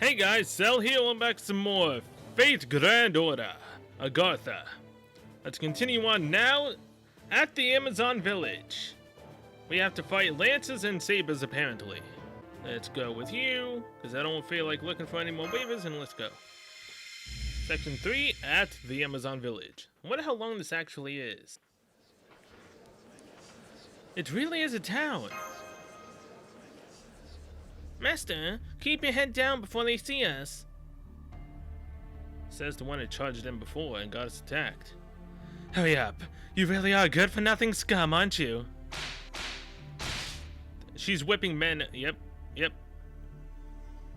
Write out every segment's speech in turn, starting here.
Hey guys, Cell here, I'm back with some more Fate Grand Order, Agartha. Let's continue on now at the Amazon Village. We have to fight Lances and Sabers apparently. Let's go with you, because I don't feel like looking for any more waivers, and let's go. Section 3 at the Amazon Village. I wonder how long this actually is. It really is a town. Master, keep your head down before they see us. Says the one who charged them before and got us attacked. Hurry up. You really are good for nothing scum, aren't you? She's whipping men. Yep.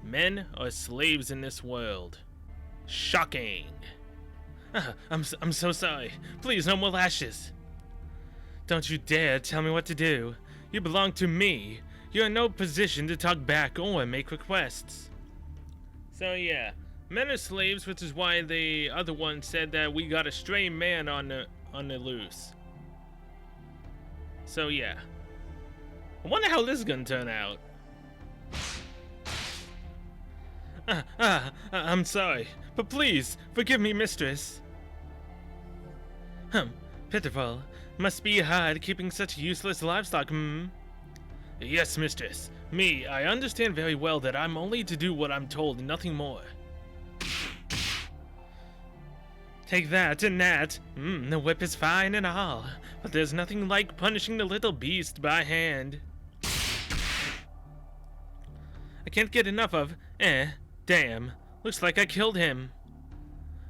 Men are slaves in this world. Shocking. I'm so sorry. Please, no more lashes. Don't you dare tell me what to do. You belong to me. You're in no position to talk back or make requests. So yeah, men are slaves, which is why the other one said that we got a stray man on the loose. So yeah, I wonder how this is gonna turn out. I'm sorry, but please forgive me, mistress. Pitiful. Must be hard keeping such useless livestock, Yes, mistress. Me, I understand very well that I'm only to do what I'm told and nothing more. Take that and that. The whip is fine and all, but there's nothing like punishing the little beast by hand. I can't get enough of, damn. Looks like I killed him.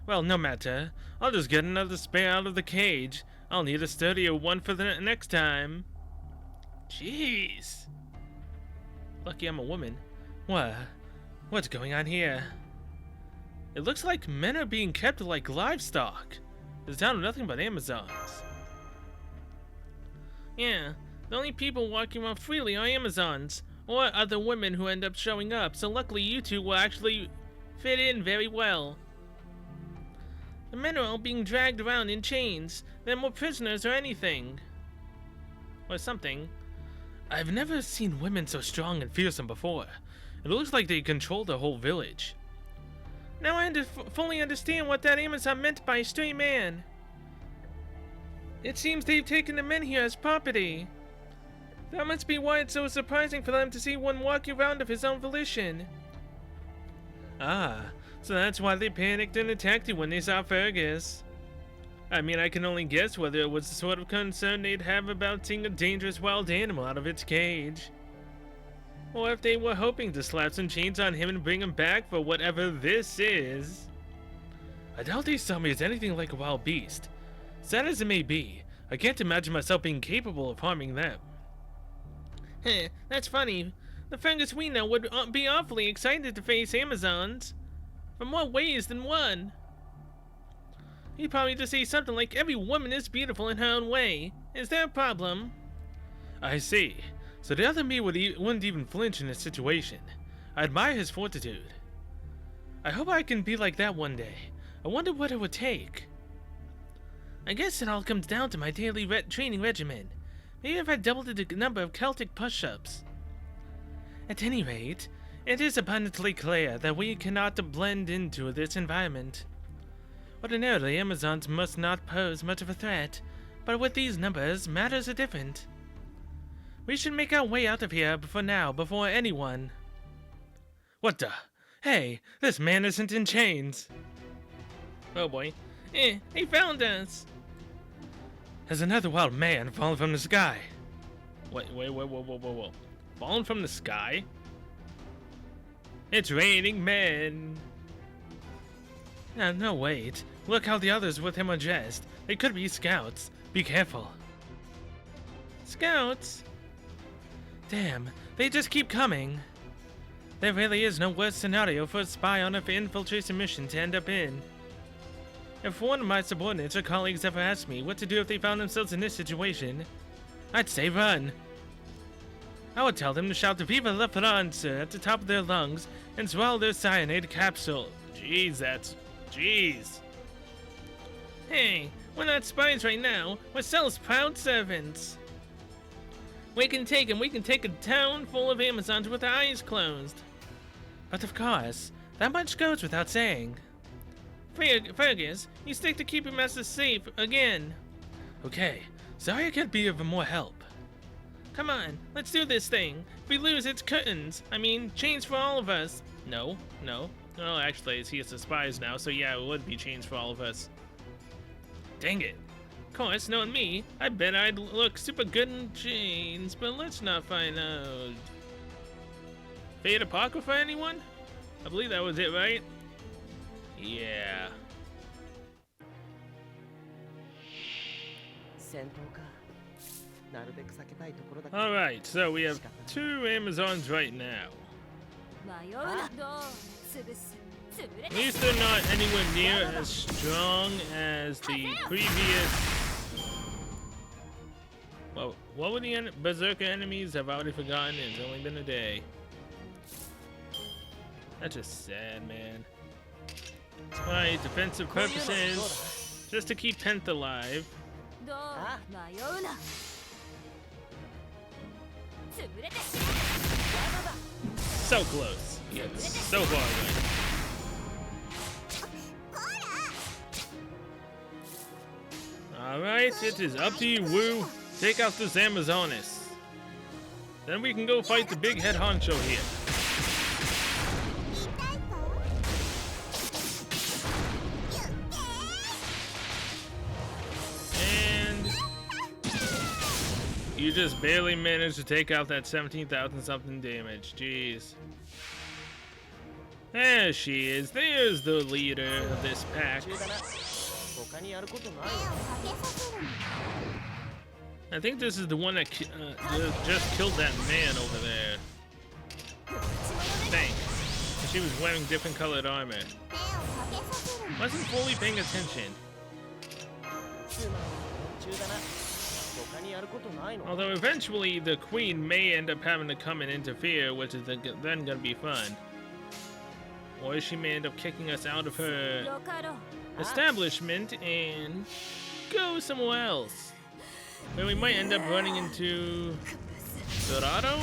Well, no matter. I'll just get another spare out of the cage. I'll need a sturdier one for the next time. Jeez. Lucky I'm a woman. What's going on here? It looks like men are being kept like livestock. There's down to nothing but Amazons. Yeah, the only people walking around freely are Amazons, or other women who end up showing up, so luckily you two will actually fit in very well. The men are all being dragged around in chains. They're more prisoners or anything. Or something. I've never seen women so strong and fearsome before. It looks like they control the whole village. Now I fully understand what that Amazon meant by stray man. It seems they've taken the men here as property. That must be why it's so surprising for them to see one walking around of his own volition. Ah, so that's why they panicked and attacked you when they saw Fergus. I mean, I can only guess whether it was the sort of concern they'd have about seeing a dangerous wild animal out of its cage. Or if they were hoping to slap some chains on him and bring him back for whatever this is. I doubt they saw me as anything like a wild beast. Sad as it may be, I can't imagine myself being capable of harming them. That's funny. The Fergus we know would be awfully excited to face Amazons. For more ways than one. He'd probably just say something like, every woman is beautiful in her own way. Is there a problem? I see. So the other me wouldn't even flinch in this situation. I admire his fortitude. I hope I can be like that one day. I wonder what it would take. I guess it all comes down to my daily training regimen. Maybe if I doubled the number of Celtic push-ups. At any rate, it is abundantly clear that we cannot blend into this environment. Ordinarily, Amazons must not pose much of a threat, but with these numbers, matters are different. We should make our way out of here before anyone. What the? Hey, this man isn't in chains. Oh boy. He found us. Has another wild man fallen from the sky? Wait, whoa. Fallen from the sky? It's raining men. No, wait. Look how the others with him are dressed. They could be scouts. Be careful. Scouts? Damn, they just keep coming. There really is no worse scenario for a spy on an infiltration mission to end up in. If one of my subordinates or colleagues ever asked me what to do if they found themselves in this situation, I'd say run. I would tell them to shout the Viva la France at the top of their lungs and swallow their cyanide capsule. Jeez. Hey, we're not spies right now. We're Cell's proud servants. We can take a town full of Amazons with our eyes closed. But of course, That much goes without saying. Fergus, you stick to keeping Master safe again. Okay, sorry I can't be of more help. Come on, let's do this thing. If we lose, it's curtains. I mean, chains for all of us. No. Oh, actually, he is a spies now, so yeah, it would be chains for all of us. Dang it. Of course, knowing me, I bet I'd look super good in chains, but let's not find out. Fate Apocrypha, anyone? I believe that was it, right? Yeah. Alright, so we have 2 Amazons right now. At least they're not anywhere near as strong as the previous... Well, what were the Berserker enemies? I've already forgotten. It's only been a day. That's just sad, man. Alright, defensive purposes. Just to keep Pent alive. So close. Yet so far away. Alright, it is up to you, Wu. Take out this Amazonas. Then we can go fight the big head honcho here. And you just barely managed to take out that 17,000 something damage. Jeez. There she is. There's the leader of this pack. I think this is the one that just killed that man over there. I think. She was wearing different colored armor. Wasn't fully paying attention. Although eventually the queen may end up having to come and interfere, which is then gonna be fun. Or she may end up kicking us out of her establishment and go somewhere else. Where we might end up running into Dorado?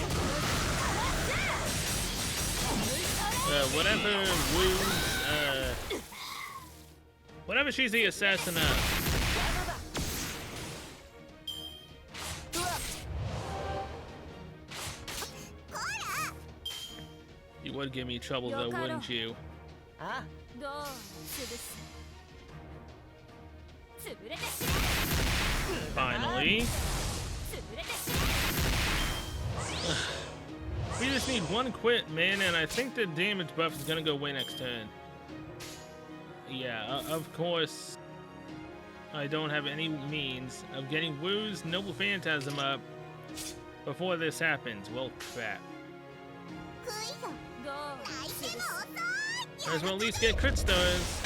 Whatever she's the assassin of. You would give me trouble though, wouldn't you? Finally. We just need one quit, man, and I think the damage buff is gonna go away next turn. Yeah, of course, I don't have any means of getting Wu's Noble Phantasm up before this happens. Well, crap. Might as well at least get crit stars.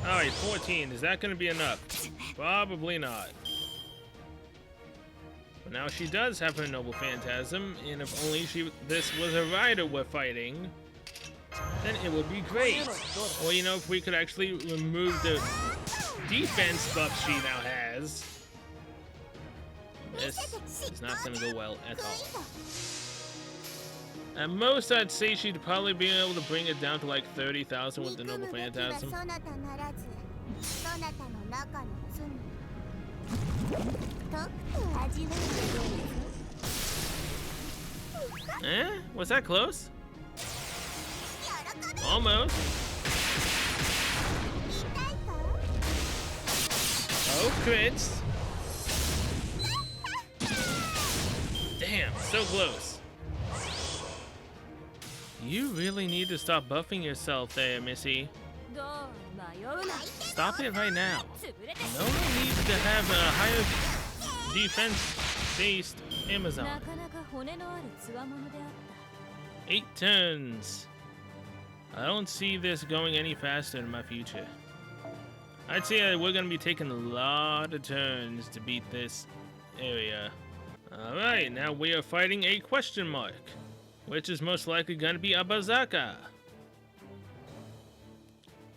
Alright, 14. Is that going to be enough? Probably not. But now she does have her Noble Phantasm, and if only this was a rider we're fighting, then it would be great. Or, you know, if we could actually remove the defense buff she now has. This is not going to go well at all. At most, I'd say she'd probably be able to bring it down to like 30,000 with the Noble Phantasm. Eh? Was that close? Almost. Oh, crits. Damn, so close. You really need to stop buffing yourself there, Missy. Stop it right now. No one needs to have a higher defense-based Amazon. 8 turns. I don't see this going any faster in my future. I'd say we're gonna be taking a lot of turns to beat this area. Alright, now we are fighting a question mark, which is most likely gonna be a Berserker.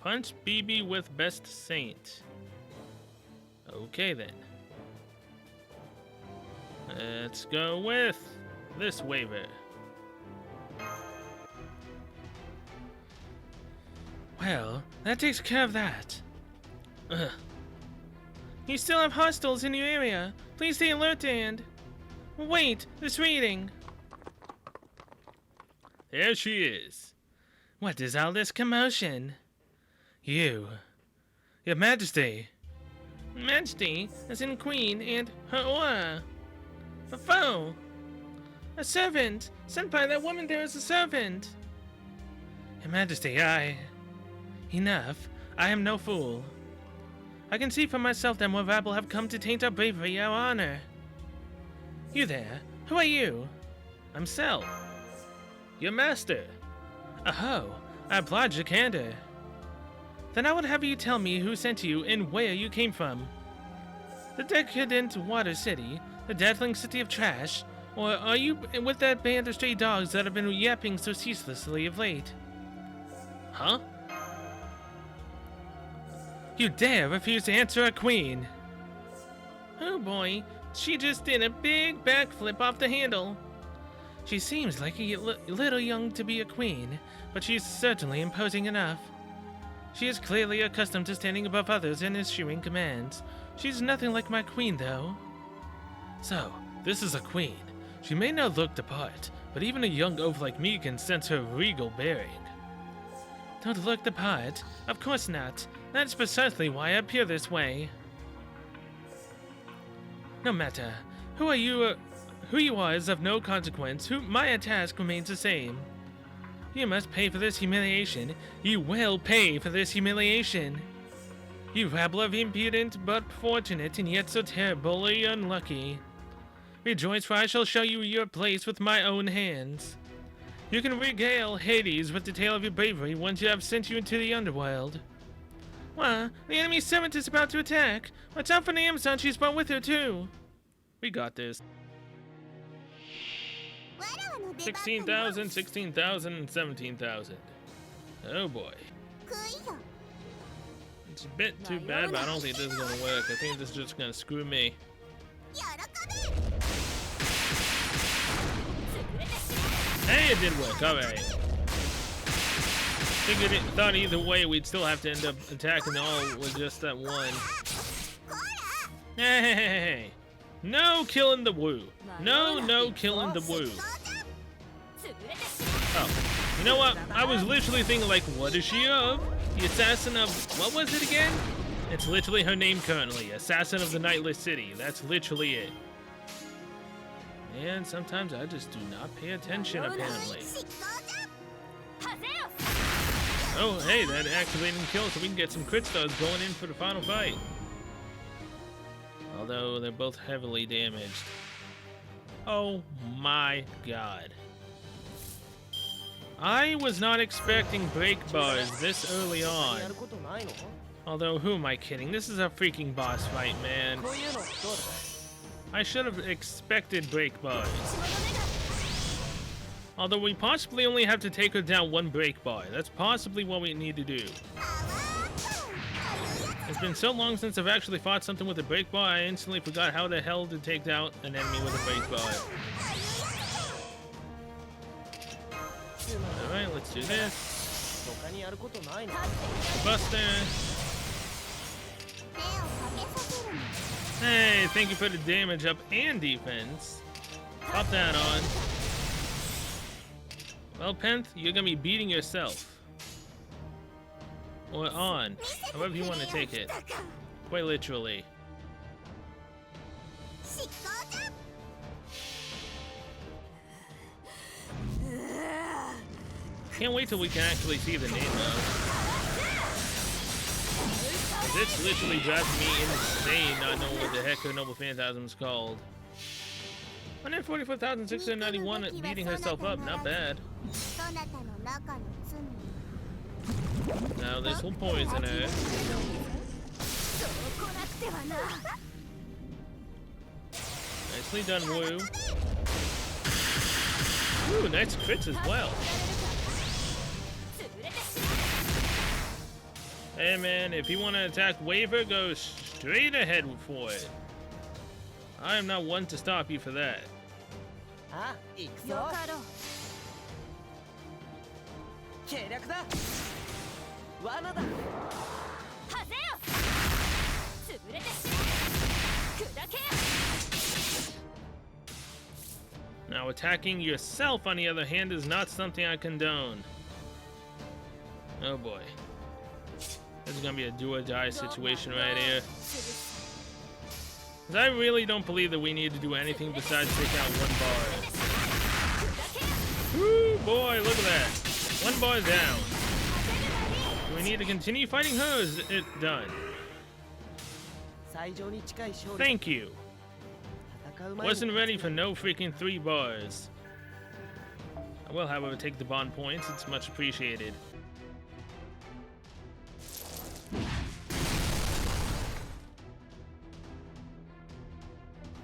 Punch BB with Best Saint. Okay then. Let's go with this waiver. Well, that takes care of that. Ugh. You still have hostiles in your area. Please stay alert, and... Wait, this reading. There she is. What is all this commotion? Your Majesty. Majesty, as in Queen, and her aura. A foe. A servant. Sent by that woman there is a servant. Your Majesty, Enough. I am no fool. I can see for myself that more rabble have come to taint our bravery, our honor. You there? Who are you? I'm Cell. Your master. Oh, I applaud your candor. Then I would have you tell me who sent you and where you came from. The decadent Water City, the dazzling city of trash, or are you with that band of stray dogs that have been yapping so ceaselessly of late? Huh? You dare refuse to answer a queen? Oh boy, she just did a big backflip off the handle. She seems like a little young to be a queen, but she's certainly imposing enough. She is clearly accustomed to standing above others and issuing commands. She's nothing like my queen, though. So, this is a queen. She may not look the part, but even a young oaf like me can sense her regal bearing. Don't look the part? Of course not. That's precisely why I appear this way. No matter. Who you are is of no consequence. My task remains the same. You must pay for this humiliation. You will pay for this humiliation. You rabble of impudent but fortunate and yet so terribly unlucky. Rejoice, for I shall show you your place with my own hands. You can regale Hades with the tale of your bravery once you have sent you into the underworld. What? The enemy servant is about to attack. Watch out for the Amazon she's brought with her, too. We got this. 16,000, 16,000, and 17,000. Oh boy. It's a bit too bad, but I don't think this is gonna work. I think this is just gonna screw me. Hey, it did work. Alright. Thought either way we'd still have to end up attacking all with just that one. Hey! No killing the woo. No killing the woo. Oh, you know what? I was literally thinking, like, what is she of? The assassin of... what was it again? It's literally her name currently. Assassin of the Nightless City. That's literally it. And sometimes I just do not pay attention, apparently. Oh, hey, that activated kill, so we can get some crit stars going in for the final fight. Although they're both heavily damaged. Oh my god. I was not expecting break bars this early on. Although, who am I kidding? This is a freaking boss fight, man. I should have expected break bars. Although we possibly only have to take her down one break bar. That's possibly what we need to do. It's been so long since I've actually fought something with a break bar, I instantly forgot how the hell to take out an enemy with a break bar. Alright, let's do this. Buster. Hey, thank you for the damage up and defense. Pop that on. Well, Penth, you're gonna be beating yourself. Or on, however you want to take it. Quite literally. Can't wait till we can actually see the name though. This literally drives me insane not knowing what the heck her Noble Phantasm is called. 144,691 at beating herself up, not bad. Now this will poison her. Nicely done, Woo. Ooh, nice crits as well. Hey man, if you want to attack Waver, go straight ahead for it. I am not one to stop you for that. あ、行くぞ。よかろう。計略だ。罠だ。はぜよ。潰れてしまえ。砕けよ。 Now, attacking yourself, on the other hand, is not something I condone. Oh boy. This is gonna be a do or die situation right here. 'Cause I really don't believe that we need to do anything besides take out one bar. Woo, boy, look at that. One bar down. Do we need to continue fighting her, or is it done? 最上に近い勝利。 Thank you. 戦う前に Wasn't ready for no freaking 3 bars. I will, however, take the bond points. It's much appreciated.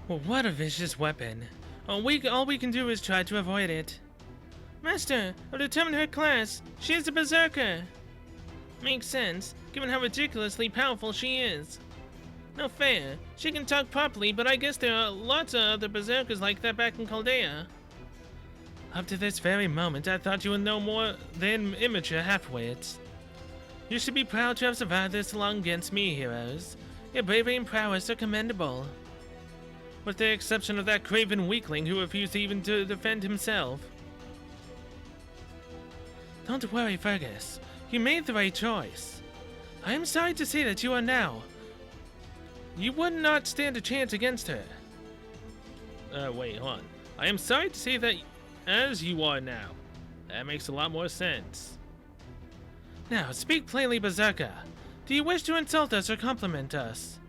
Well, what a vicious weapon. All we can do is try to avoid it. Master, I've determined her class. She is a berserker. Makes sense, given how ridiculously powerful she is. No fair. She can talk properly, but I guess there are lots of other berserkers like that back in Chaldea. Up to this very moment, I thought you were no more than immature half-wits. You should be proud to have survived this long against me, heroes. Your bravery and prowess are commendable. With the exception of that craven weakling who refused even to defend himself. Don't worry, Fergus. You made the right choice. I am sorry to say that you are now. You would not stand a chance against her. Wait, hold on. I am sorry to say that as you are now. That makes a lot more sense. Now, speak plainly, Berserker. Do you wish to insult us or compliment us?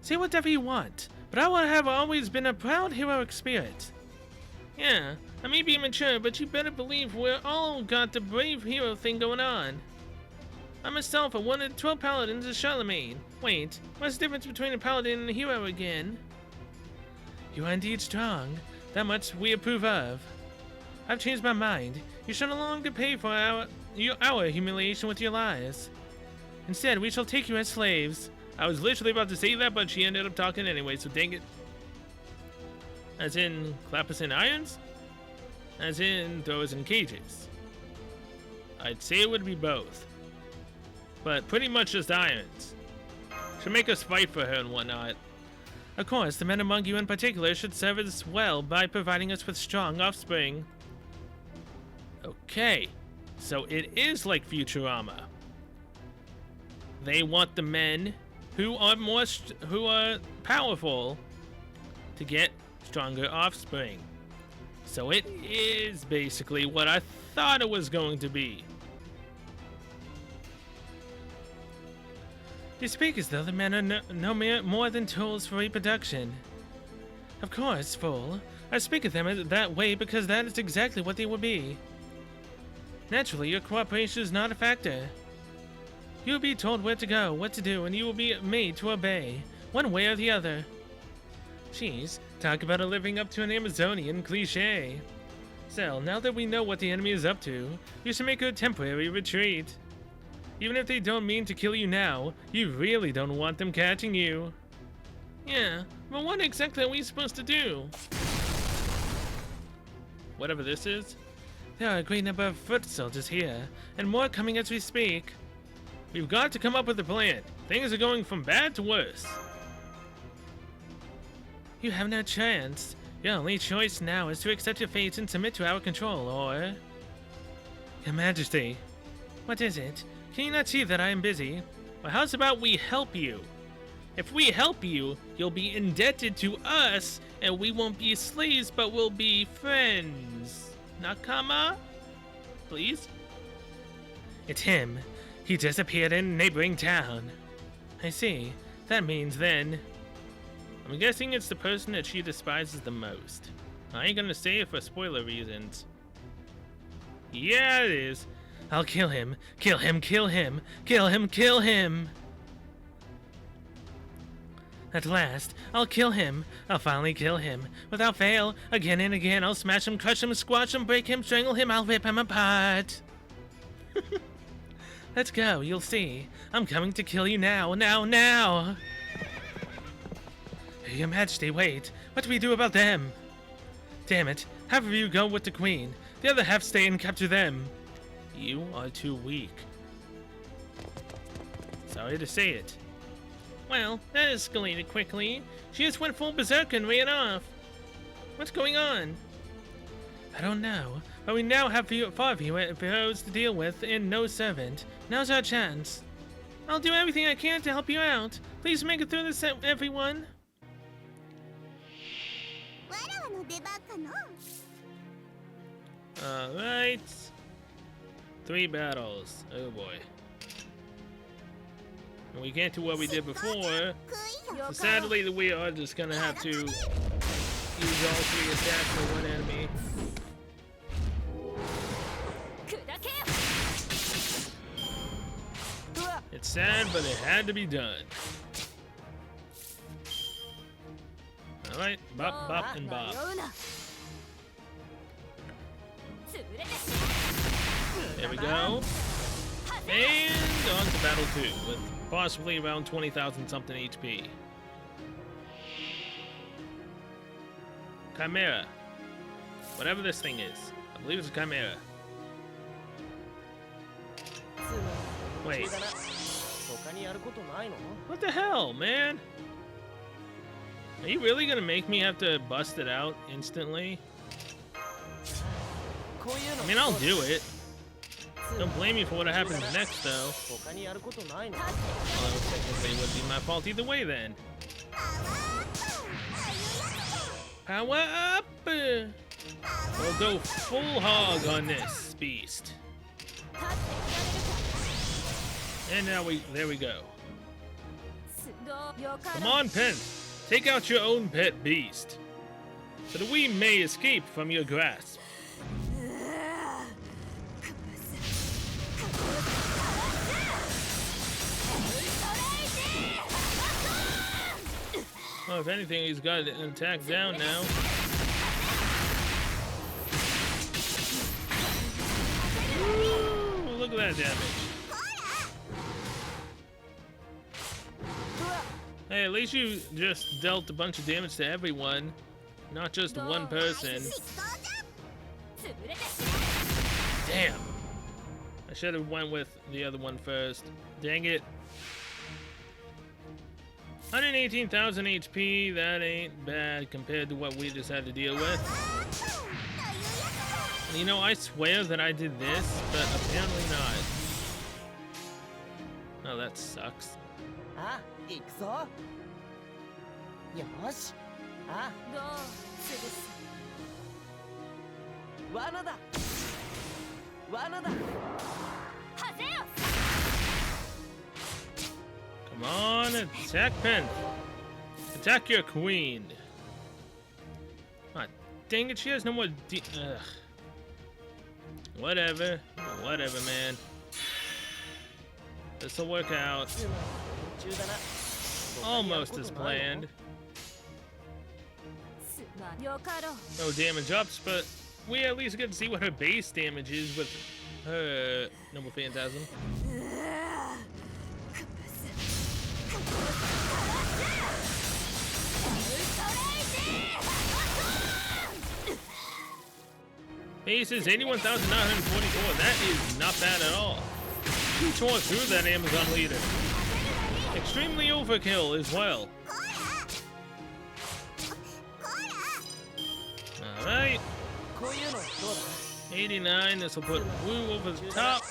Say whatever you want, but I will have always been a proud heroic spirit. Yeah, I may be immature, but you better believe we're all got the brave hero thing going on. I myself are one of the 12 paladins of Charlemagne. Wait, what's the difference between a paladin and a hero again? You are indeed strong. That much we approve of. I've changed my mind. You shall no longer pay for our humiliation with your lies. Instead, we shall take you as slaves. I was literally about to say that, but she ended up talking anyway, so dang it. As in, clap us in irons? As in, throw us in cages? I'd say it would be both. But pretty much just irons. Should make us fight for her and whatnot. Of course, the men among you in particular should serve us well by providing us with strong offspring. Okay, so it is like Futurama. They want the men who are powerful to get stronger offspring. So it is basically what I thought it was going to be. You speak as though the men are no more than tools for reproduction. Of course, fool. I speak of them that way because that is exactly what they will be. Naturally, your cooperation is not a factor. You will be told where to go, what to do, and you will be made to obey, one way or the other. Jeez, talk about living up to an Amazonian cliché. So, now that we know what the enemy is up to, you should make a temporary retreat. Even if they don't mean to kill you now, you really don't want them catching you. Yeah, but what exactly are we supposed to do? Whatever this is. There are a great number of foot soldiers here, and more coming as we speak. We've got to come up with a plan. Things are going from bad to worse. You have no chance. Your only choice now is to accept your fate and submit to our control, or... Your Majesty. What is it? Can you not see that I am busy? Well, how's about we help you? If we help you, you'll be indebted to us, and we won't be slaves, but we'll be friends. Nakama? Please? It's him. He disappeared in a neighboring town. I see. That means then... I'm guessing it's the person that she despises the most. I ain't gonna say it for spoiler reasons. Yeah, it is. I'll kill him. Kill him, kill him. Kill him, kill him. At last, I'll kill him. I'll finally kill him. Without fail, again and again, I'll smash him, crush him, squash him, break him, strangle him, I'll rip him apart. Let's go, you'll see. I'm coming to kill you now, now, now. Your Majesty, wait. What do we do about them? Damn it. Half of you go with the Queen. The other half stay and capture them. You are too weak. Sorry to say it. Well, that escalated quickly. She just went full berserk and ran off. What's going on? I don't know, but we now have far fewer foes to deal with and no servant. Now's our chance. I'll do everything I can to help you out. Please make it through this, everyone. わらわの出番かの Alright. 3 battles. Oh boy. And we can't do what we did before. So sadly, we are just gonna have to use all 3 attacks for one enemy. 砕けよ It's sad, but it had to be done. Alright, bop, bop, and bop. 迷うな潰れてし There we go. And on to battle 2 with possibly around 20,000 something HP. Chimera. Whatever this thing is. I believe it's a Chimera. Wait. 他にやることないの What the hell, man? Are you really gonna make me have to bust it out instantly? こういうの I mean, I'll do it. Don't blame me for what happens next, though. 他にやることないの Although technically it would be my fault either way, then. Power up! We'll go full hog on this beast. 立っていられるか And now there we go. どうよか Come ろ on, Pen. Take out your own pet beast, so that we may escape from your grasp. Well, if anything, he's got an attack down now. Ooh, look at that damage. Hey, at least you just dealt a bunch of damage to everyone, not just one person. 潰れてし Damn. I should have went with the other one first. Dang it. 118,000 HP, that ain't bad compared to what we just had to deal with. You know, I swear that I did this, but apparently not. Oh, that sucks. あ、行くぞよしあ、どう潰す罠だ罠だはぜよ Come on, attack Pen. Attack your queen. Ah, dang it, she has no more Ugh. Whatever. Whatever, man. This'll work out. 中だな Almost as planned. すまんよかろ No damage ups, but we at least get to see what her base damage is with her Noble Phantasm. くぶす Base is 81,944. That is not bad at all. She tore through that Amazon leader. Extremely overkill as well. Alright. こういうのどう 89. This will put Wu over the top. だ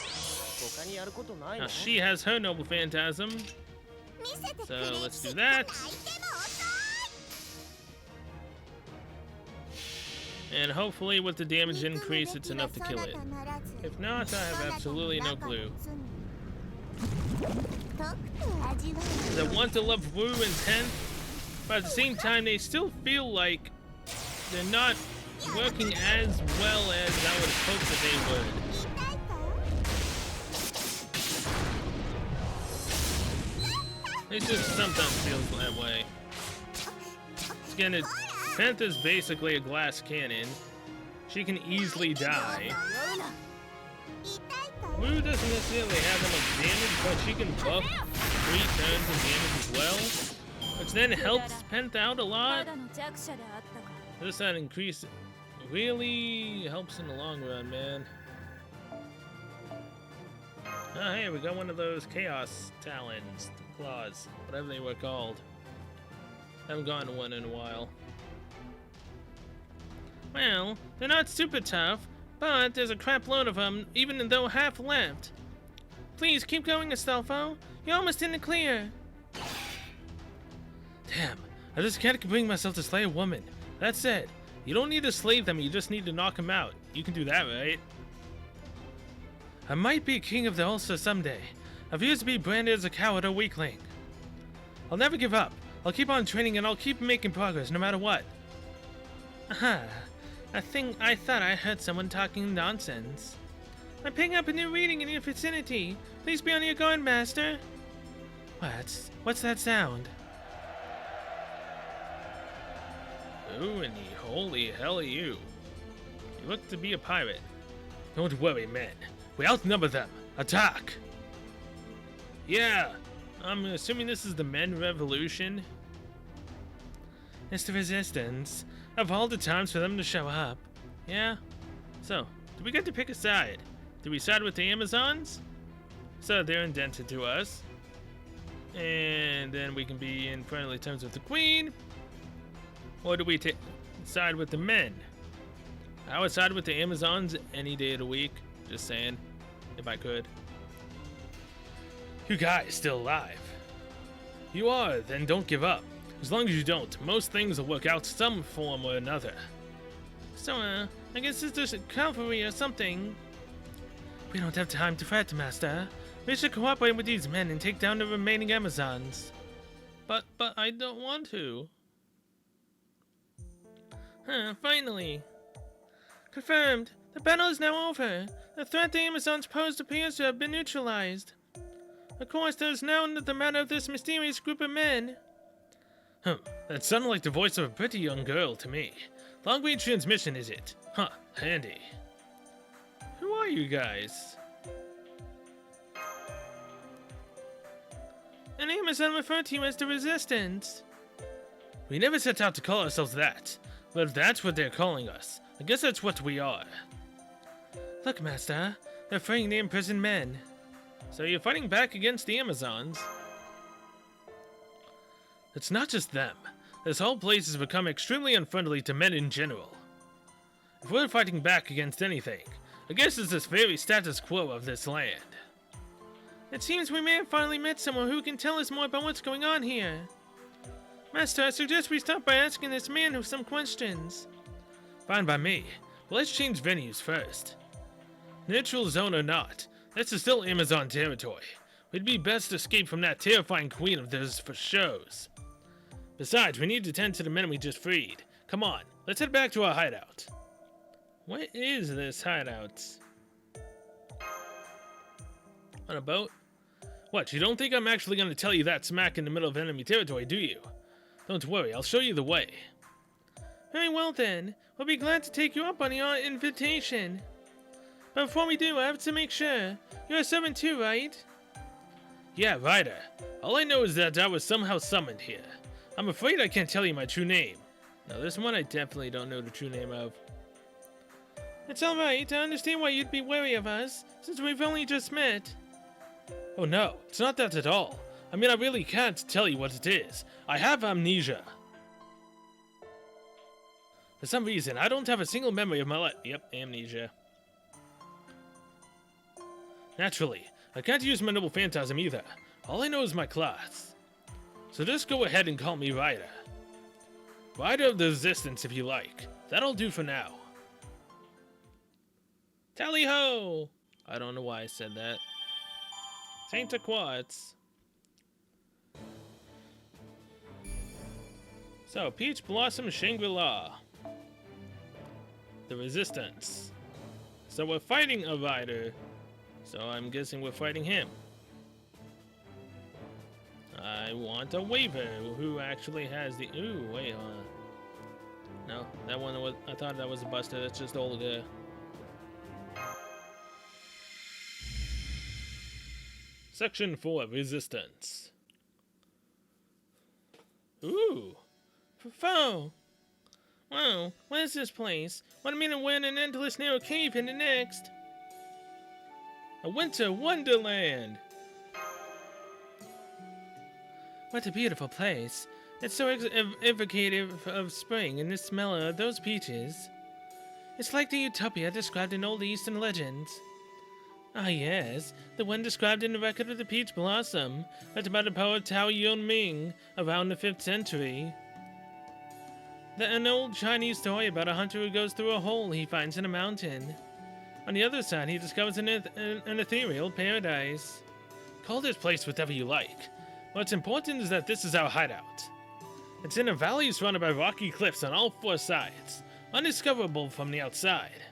他にやることない Now の she has her Noble Phantasm. 見せてく So れ let's do that. 相手も遅い And hopefully with the damage increase, it's enough to kill it. If not, I have absolutely no clue. I want to love Wu and 10th, but at the same time, they still feel like they're not working as well as I would have hoped that they would. It just sometimes feels that way. Again, 10th is basically a glass cannon. She can easily die. 迷うな Wu doesn't necessarily have that much damage, but she can buff 3 turns of damage as well. which then helps Pent out a た lot. だの弱者であったか This that increase really helps in the long run, man. Oh, hey, we got one of those chaos talons, claws, whatever they were called. Haven't gotten one in a while. Well, they're not super tough, but there's a crap load of them, even though half left. Please keep going, Astolfo. You're almost in the clear. Damn, I just can't bring myself to slay a woman. That said, you don't need to slay them, you just need to knock them out. You can do that, right? I might be king of the Ulster someday. I refuse to be branded as a coward or weakling. I'll never give up. I'll keep on training and I'll keep making progress no matter what. Aha. I thought I heard someone talking nonsense. I'm picking up a new reading in your vicinity. Please be on your guard, Master. What's that sound? Who in the holy hell are you? You look to be a pirate. Don't worry, men. We outnumber them. Attack! Yeah, I'm assuming this is the Men Revolution. It's the Resistance. Of all the times for them to show up. Yeah? So, do we get to pick a side? Do we side with the Amazons? So they're indented to us. And then we can be in friendly terms with the Queen. Or do we side with the men? I would side with the Amazons any day of the week. Just saying, if I could. You guys still alive? You are, then don't give up. As long as you don't, most things will work out some form or another. So, I guess it's just cavalry or something. We don't have time to fret, Master. We should cooperate with these men and take down the remaining Amazons. But I don't want to. Finally. Confirmed. The battle is now over. The threat the Amazons posed appears to have been neutralized. Of course, there is now the matter of this mysterious group of men. That sounded like the voice of a pretty young girl to me. Long-range transmission, is it? Huh, handy. Who are you guys? An Amazon referred to you as the Resistance. We never set out to call ourselves that. But if that's what they're calling us, I guess that's what we are. Look, Master, they're freeing the imprisoned men. So you're fighting back against the Amazons? It's not just them. This whole place has become extremely unfriendly to men in general. If we're fighting back against anything, I guess it's this very status quo of this land. It seems we may have finally met someone who can tell us more about what's going on here. Master, I suggest we start by asking this man some questions. Fine by me, but let's change venues first. Neutral zone or not, this is still Amazon territory. We'd be best to escape from that terrifying queen of theirs for shows. Besides, we need to tend to the men we just freed. Come on, let's head back to our hideout. What is this hideout? On a boat? What, you don't think I'm actually going to tell you that smack in the middle of enemy territory, do you? Don't worry, I'll show you the way. Very well then. We'll be glad to take you up on your invitation. But before we do, I have to make sure. You're a servant too, right? Yeah, Ryder. All I know is that I was somehow summoned here. I'm afraid I can't tell you my true name. Now, this one I definitely don't know the true name of. It's alright. I understand why you'd be wary of us, since we've only just met. Oh no, it's not that at all. I mean, I really can't tell you what it is. I have amnesia. For some reason, I don't have a single memory of my life. Yep, amnesia. Naturally, I can't use my noble phantasm either. All I know is my class. So just go ahead and call me Ryder. Ryder of the Resistance if you like. That'll do for now. Tally-ho! I don't know why I said that. Saint Quartz. So, Peach Blossom Shangri-La. The Resistance. So we're fighting a Ryder. So I'm guessing we're fighting him. I want a Waver who actually has the... Ooh, wait, no, that one was... I thought that was a Buster. That's just Olga. Section 4, Resistance. Ooh. Fo. Wow, what is this place? What a minute we're in an endless narrow cave in the next. A winter wonderland. What a beautiful place. It's so evocative of spring and the smell of those peaches. It's like the utopia described in old Eastern legends. Ah yes, the one described in the record of the peach blossom, written by the poet Tao Yunming around the 5th century. An old Chinese story about a hunter who goes through a hole he finds in a mountain. On the other side, he discovers an ethereal paradise. Call this place whatever you like. What's important is that this is our hideout. It's in a valley surrounded by rocky cliffs on all 4 sides, undiscoverable from the outside.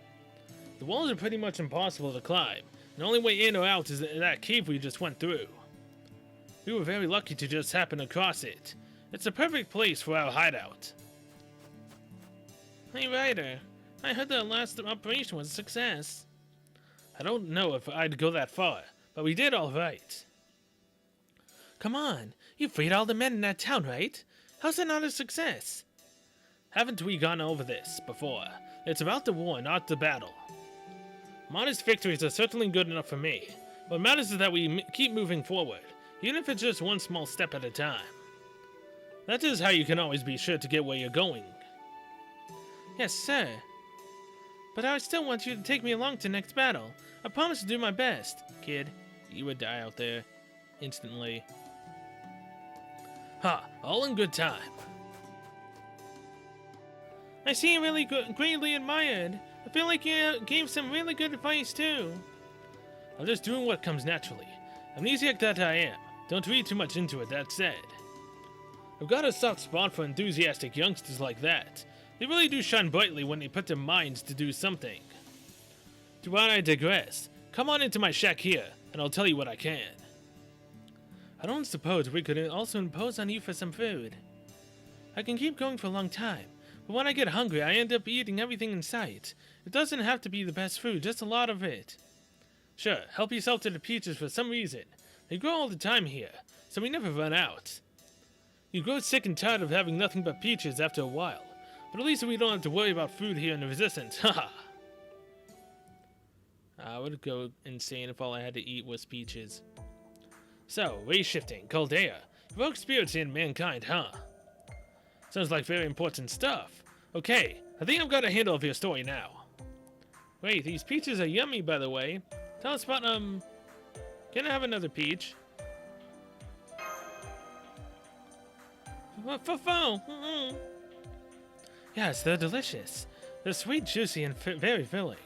The walls are pretty much impossible to climb, and the only way in or out is that cave we just went through. We were very lucky to just happen across it. It's the perfect place for our hideout. Hey Ryder, I heard the last operation was a success. I don't know if I'd go that far, but we did all right. Come on, you freed all the men in that town, right? How's that not a success? Haven't we gone over this before? It's about the war, not the battle. Modest victories are certainly good enough for me. What matters is that we keep moving forward, even if it's just one small step at a time. That is how you can always be sure to get where you're going. Yes, sir. But I still want you to take me along to the next battle. I promise to do my best. Kid, you would die out there. Instantly. Ha! All in good time. I see you really greatly admired. I feel like you gave some really good advice, too. I'm just doing what comes naturally. Amnesiac that I am. Don't read too much into it, that said. I've got a soft spot for enthusiastic youngsters like that. They really do shine brightly when they put their minds to do something. To what I digress, come on into my shack here, and I'll tell you what I can. I don't suppose we could also impose on you for some food. I can keep going for a long time, but when I get hungry, I end up eating everything in sight. It doesn't have to be the best food, just a lot of it. Sure, help yourself to the peaches for some reason. They grow all the time here, so we never run out. You grow sick and tired of having nothing but peaches after a while. But at least we don't have to worry about food here in the Resistance, haha! I would go insane if all I had to eat was peaches. So, race shifting, Caldea. Evoke spirits in mankind, huh? Sounds like very important stuff. Okay, I think I've got a handle of your story now. Wait, these peaches are yummy, by the way. Tell us about, can I have another peach? Yes, they're delicious. They're sweet, juicy, and very filling.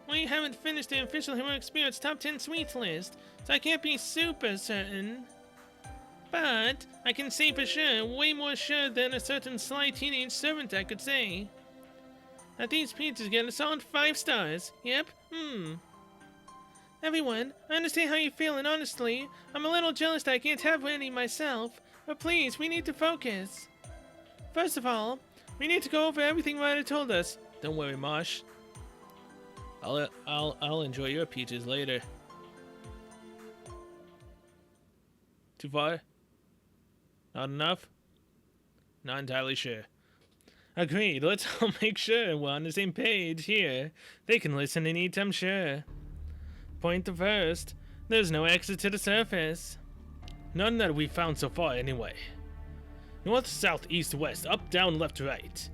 We haven't finished the official Heroic Spirits Top 10 Sweets list, so I can't be super certain. But I can say for sure, way more sure than a certain sly teenage servant I could say, that these peaches get a solid 5 stars. Yep, Everyone, I understand how you feel, and honestly, I'm a little jealous that I can't have any myself, but please, we need to focus. First of all, we need to go over everything Ryder told us. Don't worry, Mosh. I'll enjoy your peaches later. Too far? Not enough? Not entirely sure. Agreed, let's all make sure we're on the same page here. They can listen and eat, I'm sure. Point the first. There's no exit to the surface. None that we've found so far, anyway. North, south, east, west, up, down, left, right.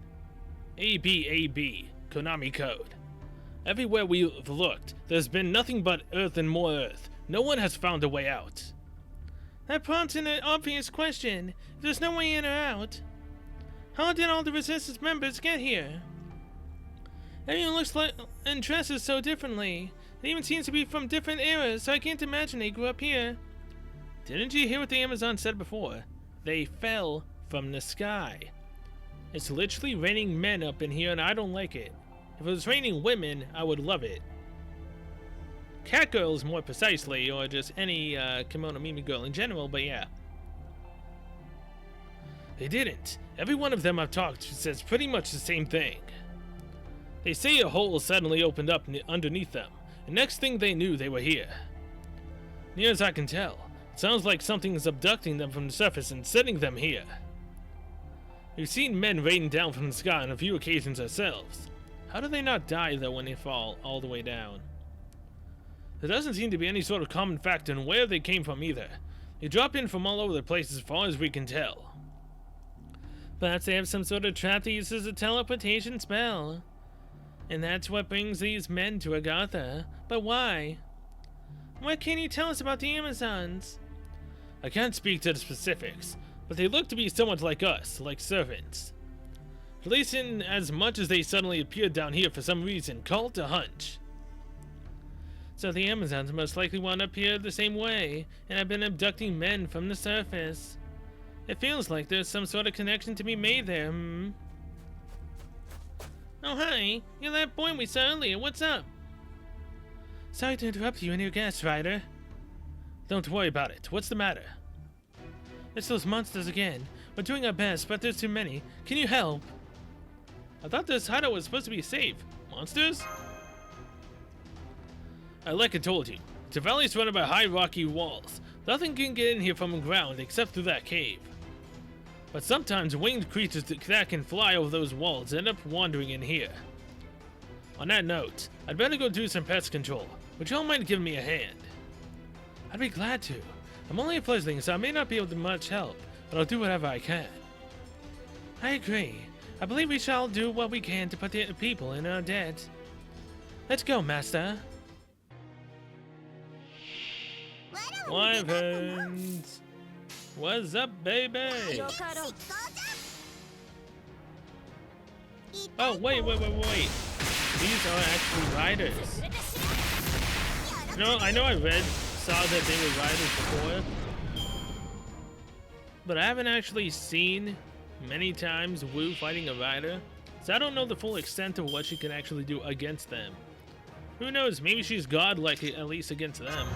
A, B, A, B. Konami code. Everywhere we've looked, there's been nothing but earth and more earth. No one has found a way out. That prompts an obvious question. There's no way in or out. How did all the Resistance members get here? Everyone looks like and dresses so differently. It even seems to be from different eras, so I can't imagine they grew up here. Didn't you hear what the Amazon said before? They fell from the sky. It's literally raining men up in here, and I don't like it. If it was raining women, I would love it. Catgirls, more precisely, or just any kimono Mimi girl in general, but yeah. They didn't. Every one of them I've talked to says pretty much the same thing. They say a hole suddenly opened up underneath them, and next thing they knew, they were here. Near as I can tell, it sounds like something is abducting them from the surface and sending them here. We've seen men raining down from the sky on a few occasions ourselves. How do they not die, though, when they fall all the way down? There doesn't seem to be any sort of common factor in where they came from either. They drop in from all over the place as far as we can tell. Perhaps they have some sort of trap that uses a teleportation spell. And that's what brings these men to Agartha. But why? What can you tell us about the Amazons? I can't speak to the specifics, but they look to be somewhat like us, like servants. At least in as much as they suddenly appeared down here for some reason, called a hunch. So the Amazons most likely wound up here the same way, and have been abducting men from the surface. It feels like there's some sort of connection to be made there, Oh hi, you're that boy we saw earlier, what's up? Sorry to interrupt you and your guest, Ryder. Don't worry about it, what's the matter? It's those monsters again. We're doing our best, but there's too many. Can you help? I thought this hideout was supposed to be safe. Monsters? Like I told you, it's a valley surrounded by high rocky walls. Nothing can get in here from the ground except through that cave. But sometimes winged creatures that can fly over those walls end up wandering in here. On that note, I'd better go do some pest control. Would y'all mind giving me a hand? I'd be glad to. I'm only a fledgling, so I may not be able to much help, but I'll do whatever I can. I agree. I believe we shall do what we can to put the people in our debt. Let's go, Master. Wyverns! What's up, baby? Oh, wait. These are actually riders. No, I know I saw that they were riders before, but I haven't actually seen many times Wu fighting a rider, so I don't know the full extent of what she can actually do against them. Who knows, maybe she's godlike at least against them.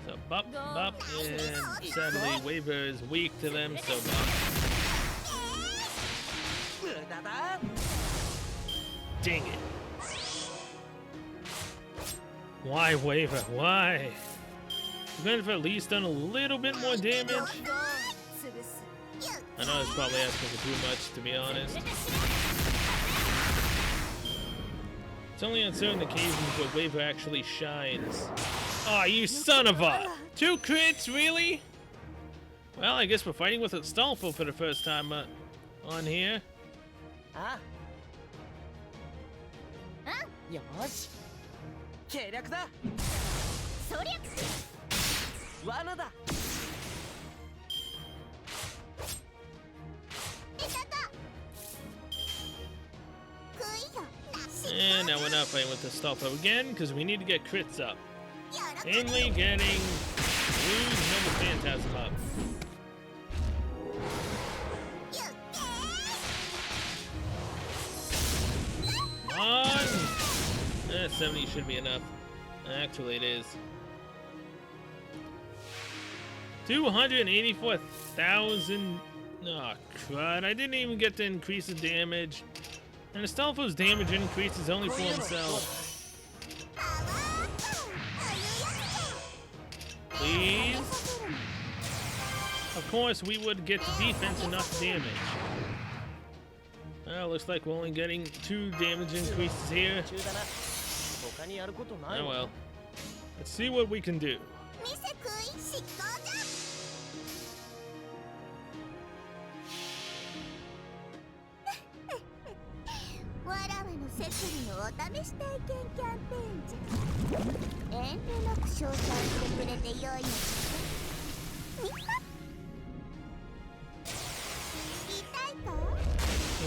So bop, and sadly Waver is weak to them, so bop. Dang it. Why, Waver? Why? You could have at least done a little bit more damage. I know it's probably asking for too much, to be honest. It's only on certain occasions where Waver actually shines. Aw, you son of a! 2 crits, really? Well, I guess we're fighting with Astolfo for the first time on here. And now we're not fighting with Astolfo again, because we need to get crits up. Mainly getting Wu's Noble Phantasm up. Come on! 70 should be enough. Actually, it is. 284,000. Oh, crud. I didn't even get to increase the damage. And Astolfo's damage increases only for himself. Please? Of course, we would get the defense and not the damage. Well, looks like we're only getting 2 damage increases here. Oh well. Let's see what we can do.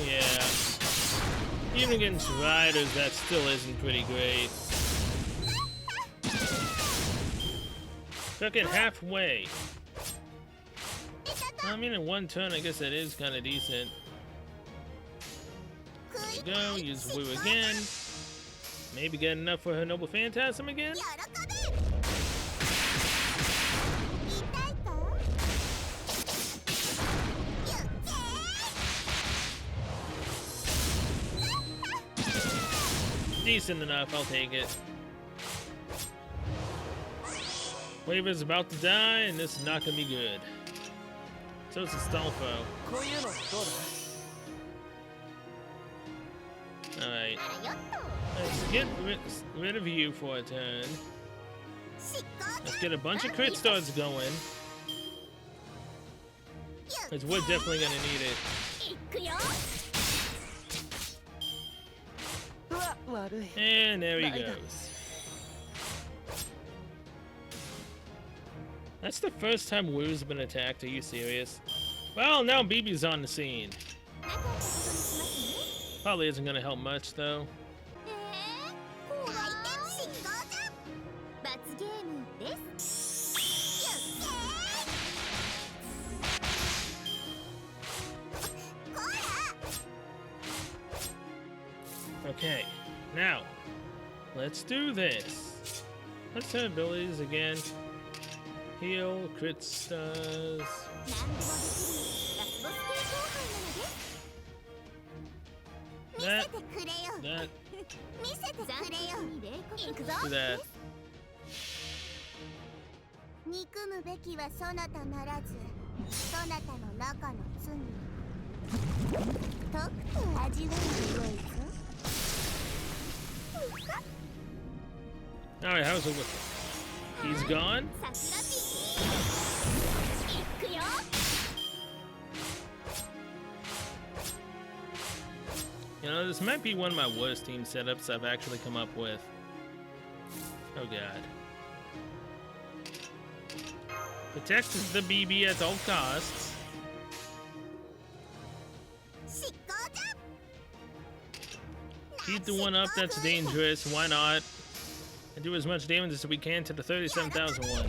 Yeah. Even against riders, that still isn't pretty great. Took it halfway. I mean, in 1 turn, I guess that is kind of decent. There we go, use Wu again. Maybe get enough for her Noble Phantasm again? Decent enough, I'll take it. Waver's about to die, and this is not gonna be good. So it's Astolfo. こういうのどうだ Alright. あらよっと Let's get rid of you for a turn. 執行 Let's get a bunch of crit stars going. Because we're definitely gonna need it. いくよ うわ悪い And there he Right. goes. That's the first time Wu's been attacked. Are you serious? Well, now BB's on the scene. 仲良くことにしますね Probably isn't gonna help much though. 怖い執行じゃ罰ゲームですよっせーこら Okay, now let's do this. Let's have abilities again. Heal, crit stars. 何でもできるラスボス系後輩なので That, 見せてくれよ that, 見せてくれよ行くぞ do that. 憎むべきはそなたならずそなたの中の罪とくと味わうよいぞ Alright, how's it looking? He's gone? 桜ピー行くよ You know, this might be one of my worst team setups I've actually come up with. Oh god. Protect the BB at all costs. 執行じゃ Keep the one up that's dangerous, why not? And do as much damage as we can to the 37,001.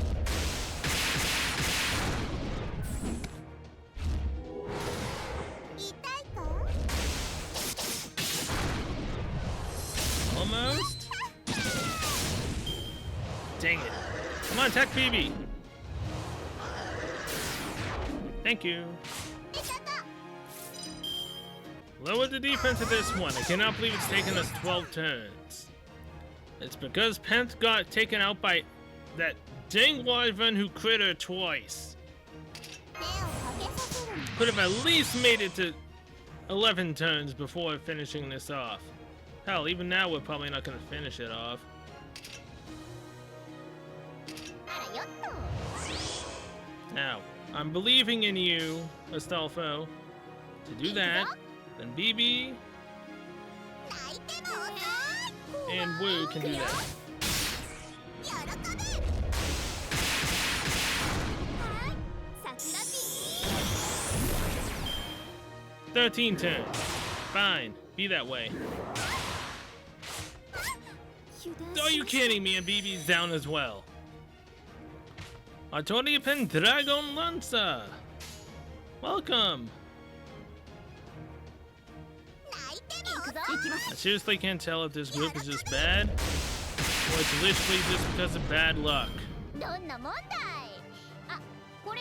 Almost? Dang it. Come on, attack BB! Thank you. Lower the defense of this one. I cannot believe it's taken us 12 turns. It's because Penth got taken out by that dang wyvern who crit her twice. Could have at least made it to 11 turns before finishing this off. Hell, even now we're probably not going to finish it off. Now, I'm believing in you, Astolfo, to do that. Then BB and Wu can do that. 13 turns. Fine, be that way. Are you kidding me? And BB's down as well. Artoria Pendragon Lanza! Welcome! I seriously can't tell if this group is just bad, or it's literally just because of bad luck.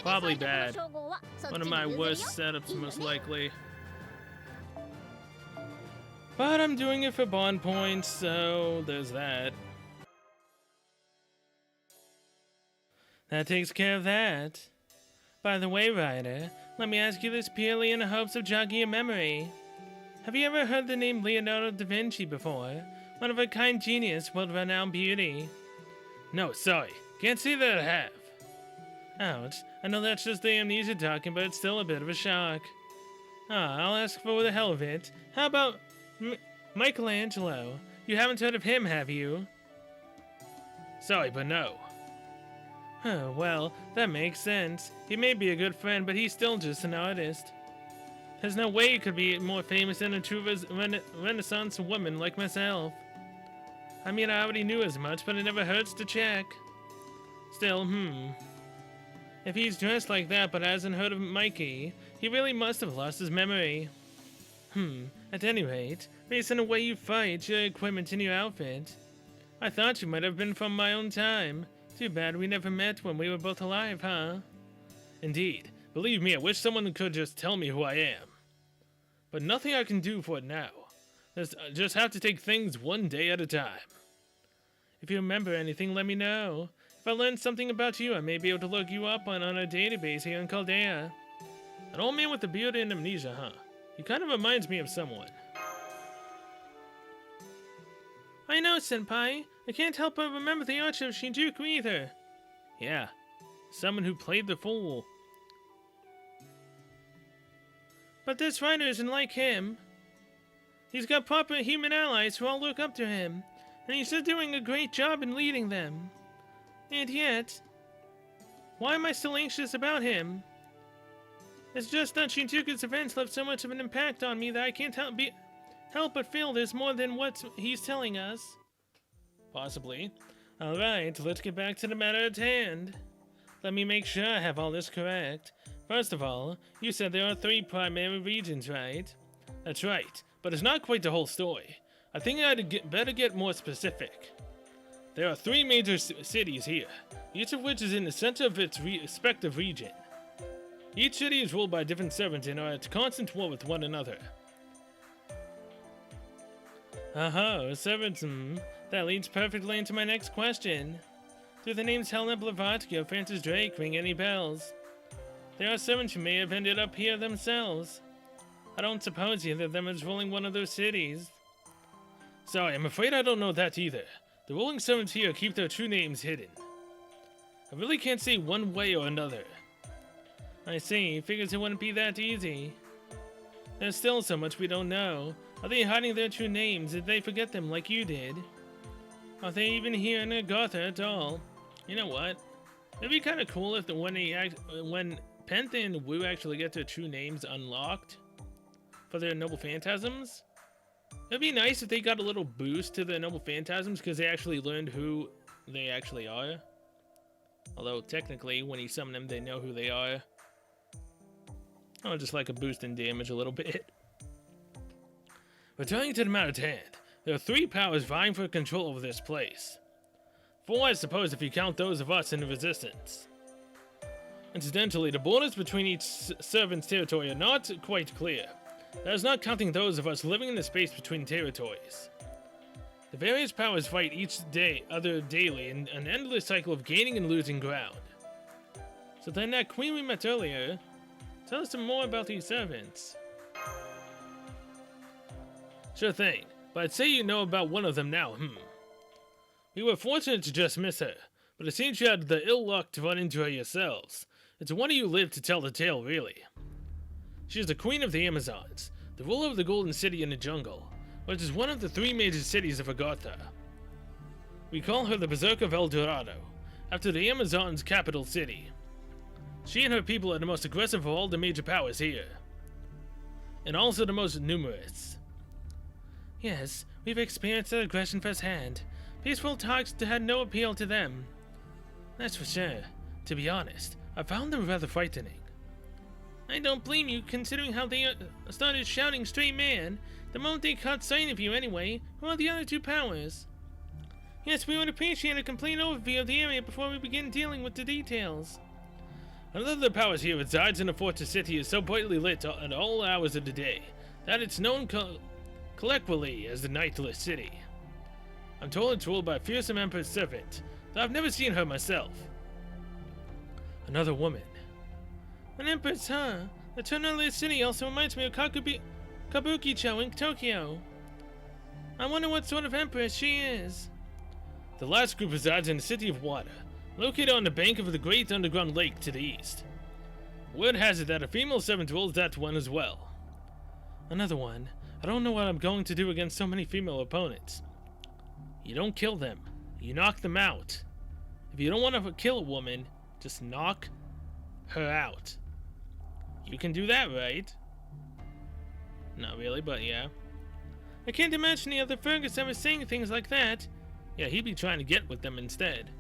Probably bad. One of my worst setups, most likely. But I'm doing it for bond points, so there's that. That takes care of that. By the way, Ryder, let me ask you this purely in the hopes of jogging your memory. Have you ever heard the name Leonardo da Vinci before? One of a kind genius, world-renowned beauty. No, sorry. Can't say that I have. Ouch. I know that's just the amnesia talking, but it's still a bit of a shock. I'll ask for the hell of it. How about Michelangelo? You haven't heard of him, have you? Sorry, but no. Well, that makes sense. He may be a good friend, but he's still just an artist. There's no way he could be more famous than a true Renaissance woman like myself. I mean, I already knew as much, but it never hurts to check. Still, If he's dressed like that but hasn't heard of Mikey, he really must have lost his memory. At any rate, based on the way you fight, your equipment and your outfit, I thought you might have been from my own time. Too bad we never met when we were both alive, huh? Indeed. Believe me, I wish someone could just tell me who I am. But nothing I can do for it now. Just have to take things one day at a time. If you remember anything, let me know. If I learn something about you, I may be able to look you up on our database here in Caldea. An old man with a beard and amnesia, huh? He kind of reminds me of someone. I know, Senpai. I can't help but remember the archer of Shinjuku either. Yeah, someone who played the fool. But this writer isn't like him. He's got proper human allies who all look up to him, and he's still doing a great job in leading them. And yet, why am I still anxious about him? It's just that Shinjuku's events left so much of an impact on me that I can't help but feel there's more than what he's telling us. Possibly. Alright, let's get back to the matter at hand. Let me make sure I have all this correct. First of all, you said there are 3 primary regions, right? That's right, but it's not quite the whole story. I think I'd better get more specific. There are 3 major cities here, each of which is in the center of its respective region. Each city is ruled by different servants and are at constant war with one another. Servants, that leads perfectly into my next question. Do the names Helena Blavatsky or Francis Drake ring any bells? There are servants who may have ended up here themselves. I don't suppose either of them is ruling one of those cities. Sorry, I'm afraid I don't know that either. The ruling servants here keep their true names hidden. I really can't say one way or another. I see, figures it wouldn't be that easy. There's still so much we don't know. Are they hiding their true names? Did they forget them like you did? Are they even here in Agartha at all? You know what? It'd be kind of cool if when Penta and Wu actually get their true names unlocked for their Noble Phantasms. It'd be nice if they got a little boost to their Noble Phantasms because they actually learned who they actually are. Although technically, when you summon them, they know who they are. Oh, just like a boost in damage a little bit. Returning to the matter at hand, there are 3 powers vying for control over this place. 4, I suppose, if you count those of us in the Resistance. Incidentally, the borders between each servant's territory are not quite clear. That is not counting those of us living in the space between territories. The various powers fight each other daily in an endless cycle of gaining and losing ground. So then that queen we met earlier, tell us some more about these servants. Sure thing, but I'd say you know about one of them now, We were fortunate to just miss her, but it seems you had the ill luck to run into her yourselves. It's one of you lived to tell the tale, really. She is the Queen of the Amazons, the ruler of the Golden City in the jungle, which is one of the 3 major cities of Agartha. We call her the Berserker of El Dorado, after the Amazons' capital city. She and her people are the most aggressive of all the major powers here, and also the most numerous. Yes, we've experienced their aggression firsthand. Peaceful talks had no appeal to them. That's for sure. To be honest, I found them rather frightening. I don't blame you, considering how they started shouting straight man. The moment they caught sight of you anyway. Who are the other 2 powers? Yes, we would appreciate a complete overview of the area before we begin dealing with the details. Another of the powers here resides in the fortress city is so brightly lit at all hours of the day that it's known colloquially as the Nightless City. I'm told it's ruled by a fearsome Emperor's servant, though I've never seen her myself. Another woman. An Empress, huh? The Tonalist City also reminds me of Kabukicho in Tokyo. I wonder what sort of Empress she is. The last group resides in the City of Water, located on the bank of the great underground lake to the east. Word has it that a female servant rules that one as well. Another one. I don't know what I'm going to do against so many female opponents. You don't kill them. You knock them out. If you don't want to kill a woman, just knock her out. You can do that, right? Not really, but yeah. I can't imagine the other Fergus ever saying things like that. Yeah, he'd be trying to get with them instead.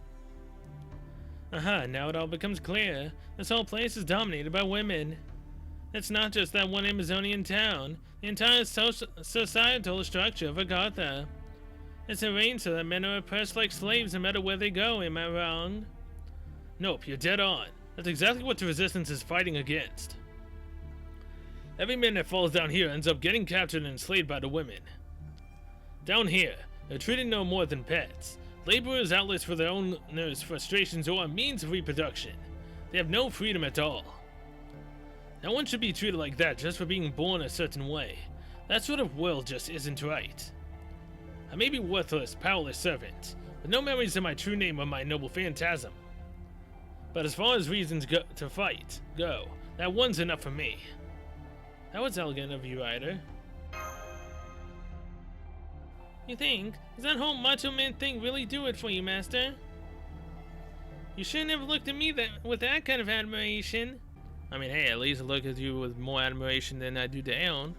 Now it all becomes clear. This whole place is dominated by women. It's not just that one Amazonian town. The entire societal structure of Agartha. It's arranged so that men are oppressed like slaves no matter where they go, am I wrong? Nope, you're dead on. That's exactly what the Resistance is fighting against. Every man that falls down here ends up getting captured and enslaved by the women. Down here, they're treated no more than pets. Laborers, outlets for their owners' frustrations, or a means of reproduction. They have no freedom at all. No one should be treated like that just for being born a certain way. That sort of world just isn't right. I may be worthless, powerless servant, with no memories of my true name or my noble phantasm. But as far as reasons to fight go, that one's enough for me. That was elegant of you, Ryder. You think? Does that whole macho man thing really do it for you, Master? You shouldn't have looked at me with that kind of admiration. I mean, hey, at least I look at you with more admiration than I do to Aeon.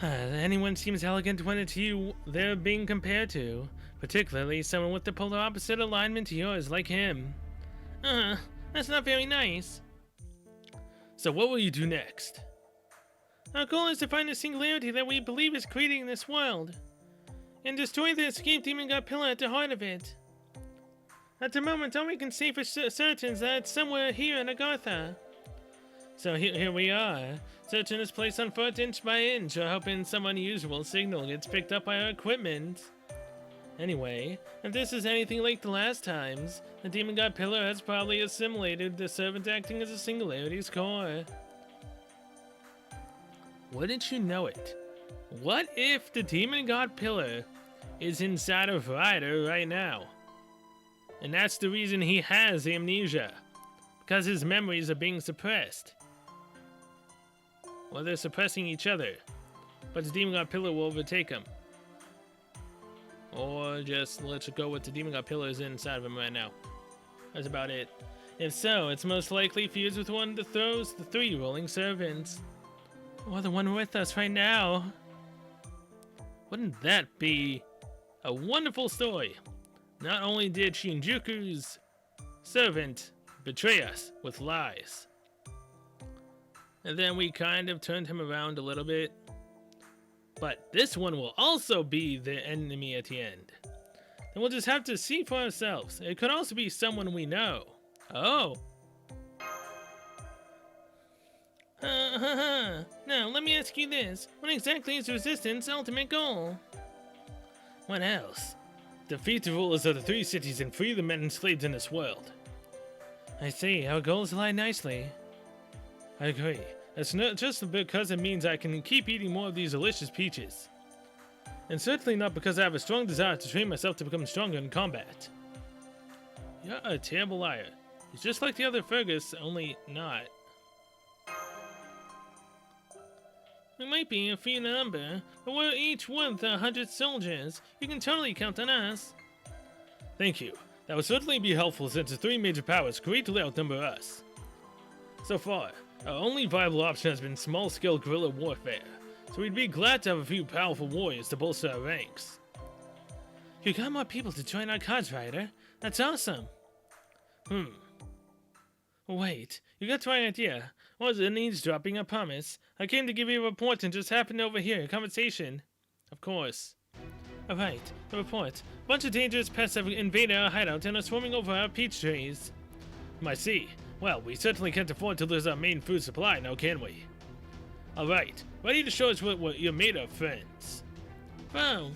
Anyone seems elegant when it's you they're being compared to, particularly someone with the polar opposite alignment to yours, like him. That's not very nice. So what will you do next? Our goal is to find the singularity that we believe is creating this world, and destroy the escape demon god pillar at the heart of it. At the moment, all we can say for certain is that it's somewhere here in Agartha. So here we are, searching this place on foot inch by inch, or hoping some unusual signal gets picked up by our equipment. Anyway, if this is anything like the last times, the demon god pillar has probably assimilated the servant acting as a singularity's core. Wouldn't you know it? What if the demon god pillar is inside of Ryder right now? And that's the reason he has amnesia, because his memories are being suppressed. Well, they're suppressing each other, but the demon god pillar will overtake him. Or just let's go with the demon god pillar is inside of him right now. That's about it. If so, it's most likely fused with one that throws the 3 rolling servants. Or the one with us right now. Wouldn't that be a wonderful story? Not only did Shinjuku's servant betray us with lies, and then we kind of turned him around a little bit, but this one will also be the enemy at the end. And we'll just have to see for ourselves. It could also be someone we know. Oh. Now, let me ask you this. What exactly is Resistance' ultimate goal? What else? Defeat the rulers of the 3 cities and free the men enslaved in this world. I see. Our goals align nicely. I agree. That's not just because it means I can keep eating more of these delicious peaches. And certainly not because I have a strong desire to train myself to become stronger in combat. You're a terrible liar. He's just like the other Fergus, only not. We might be a few number, but we're each worth 100 soldiers. You can totally count on us. Thank you. That would certainly be helpful since the 3 major powers greatly outnumber us. So far, our only viable option has been small-scale guerrilla warfare, so we'd be glad to have a few powerful warriors to bolster our ranks. You got more people to join our cause, Ryder. That's awesome. Wait, you got the right idea. Wasn't eavesdropping, I promise. I came to give you a report and just happened over here, a conversation. Of course. Alright, the report. A bunch of dangerous pests have invaded our hideout and are swarming over our peach trees. I see. Well, we certainly can't afford to lose our main food supply, now can we? Alright, ready to show us what you're made of, friends. Wow.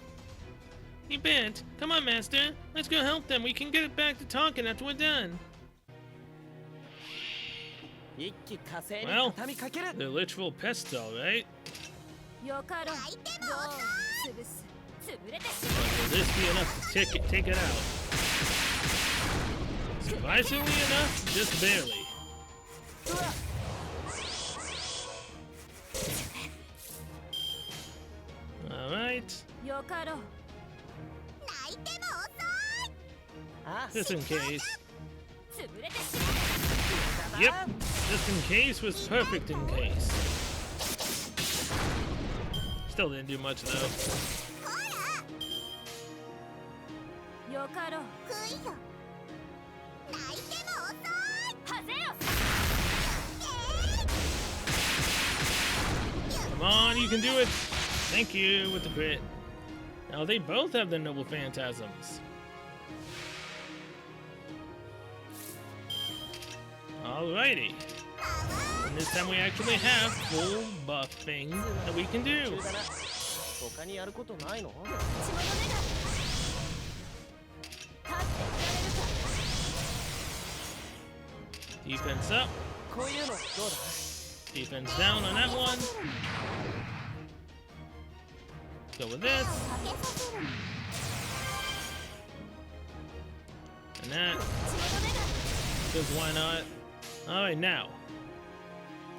You bet. Come on, Master. Let's go help them. We can get back to talking after we're done. Well, they're literal pests, alright. But will this be enough to take it out? Surprisingly enough, just barely. Alright. Just in case. Yep, just in case was perfect in case. Still didn't do much though. Come on, you can do it! Thank you with the crit. Now they both have their noble phantasms. Alrighty. And this time we actually have full buffing that we can do. Defense up. こういうのどうだ？ Defense down on that one. Go with this. かけさせるの And that. 血の目が Because why not? Alright, now.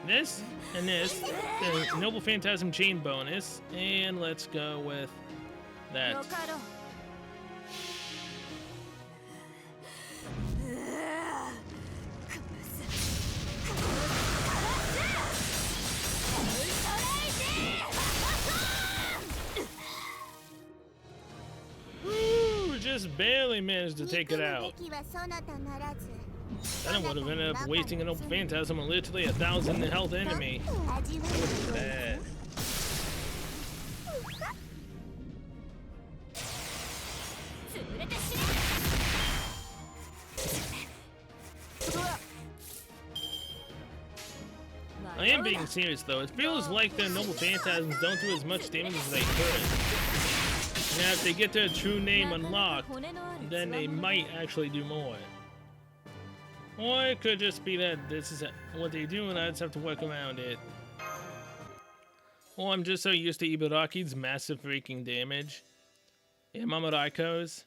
This and this. The Noble Phantasm Chain bonus. And let's go with よ that. かろうWoo! Just barely managed to take it 憎む out. べきはそなたならず Then I would have ended up wasting an Noble Phantasm on literally 1,000 health enemy. とっと味わうよ Bad. 潰れて死ね I am being serious though. It feels like their Noble Phantasms don't do as much damage as they could. Now if they get their true name unlocked, then they might actually do more. Or it could just be that this is what they do and I just have to work around it. Or I'm just so used to Ibaraki's massive freaking damage. And Mamaraiko's.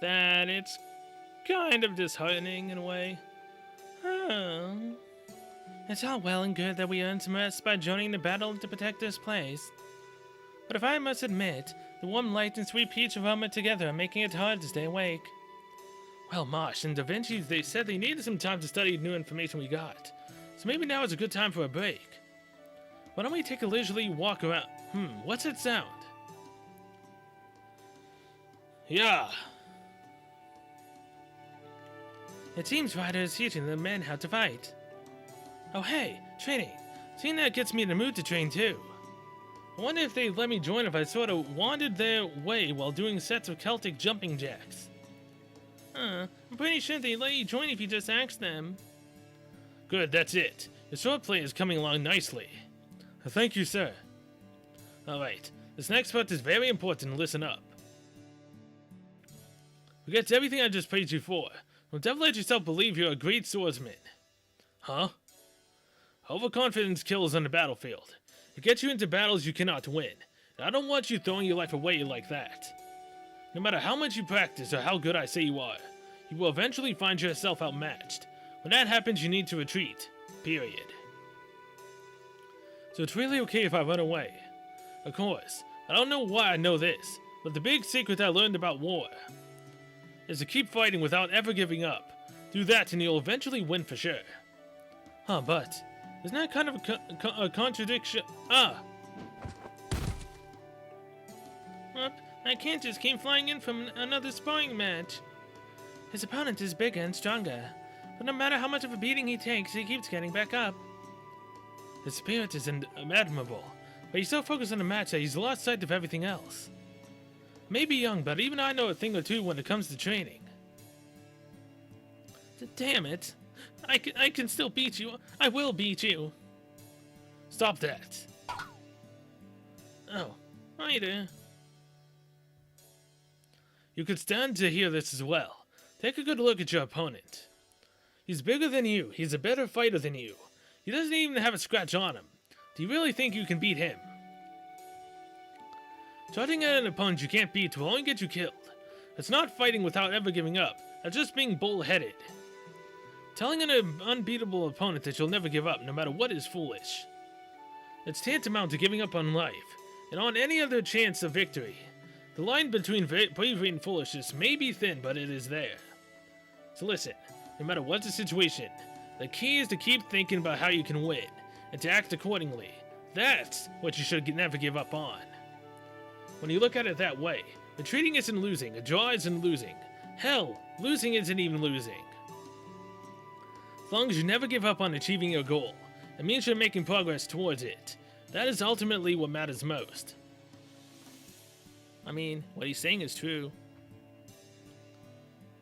That it's kind of disheartening in a way. Oh. It's all well and good that we earned some rest by joining the battle to protect this place. But if I must admit, the warm light and sweet peach aroma together are making it hard to stay awake. Well, Mosh and Da Vinci, they said they needed some time to study new information we got. So maybe now is a good time for a break. Why don't we take a leisurely walk around? What's that sound? Yeah. It seems Ryder is teaching the men how to fight. Oh hey, training. Seeing that gets me in the mood to train too. I wonder if they'd let me join if I sort of wandered their way while doing sets of Celtic jumping jacks. I'm pretty sure they'd let you join if you just asked them. Good, that's it. The swordplay is coming along nicely. Thank you, sir. Alright, this next part is very important, listen up. Forget everything I just praised you for. Don't ever let yourself believe you're a great swordsman. Huh? Overconfidence kills on the battlefield. It gets you into battles you cannot win. And I don't want you throwing your life away like that. No matter how much you practice or how good I say you are, you will eventually find yourself outmatched. When that happens, you need to retreat. Period. So it's really okay if I run away. Of course, I don't know why I know this, but the big secret I learned about war is to keep fighting without ever giving up. Do that and you'll eventually win for sure. Huh, but isn't that kind of a contradiction? That Kant just came flying in from another sparring match. His opponent is bigger and stronger, but no matter how much of a beating he takes, he keeps getting back up. His spirit is admirable, but he's so focused on the match that he's lost sight of everything else. Maybe young, but even I know a thing or two when it comes to training. Damn it! I can still beat you. I will beat you. Stop that. Oh, hi there. You could stand to hear this as well. Take a good look at your opponent. He's bigger than you. He's a better fighter than you. He doesn't even have a scratch on him. Do you really think you can beat him? Shouting at an opponent you can't beat will only get you killed. It's not fighting without ever giving up. That's just being bull-headed. Telling an unbeatable opponent that you'll never give up, no matter what, is foolish. It's tantamount to giving up on life, and on any other chance of victory. The line between bravery and foolishness may be thin, but it is there. So listen, no matter what the situation, the key is to keep thinking about how you can win, and to act accordingly. That's what you should never give up on. When you look at it that way, retreating isn't losing, a draw isn't losing. Hell, losing isn't even losing. As long as you never give up on achieving your goal, it means you're making progress towards it. That is ultimately what matters most. I mean, what he's saying is true.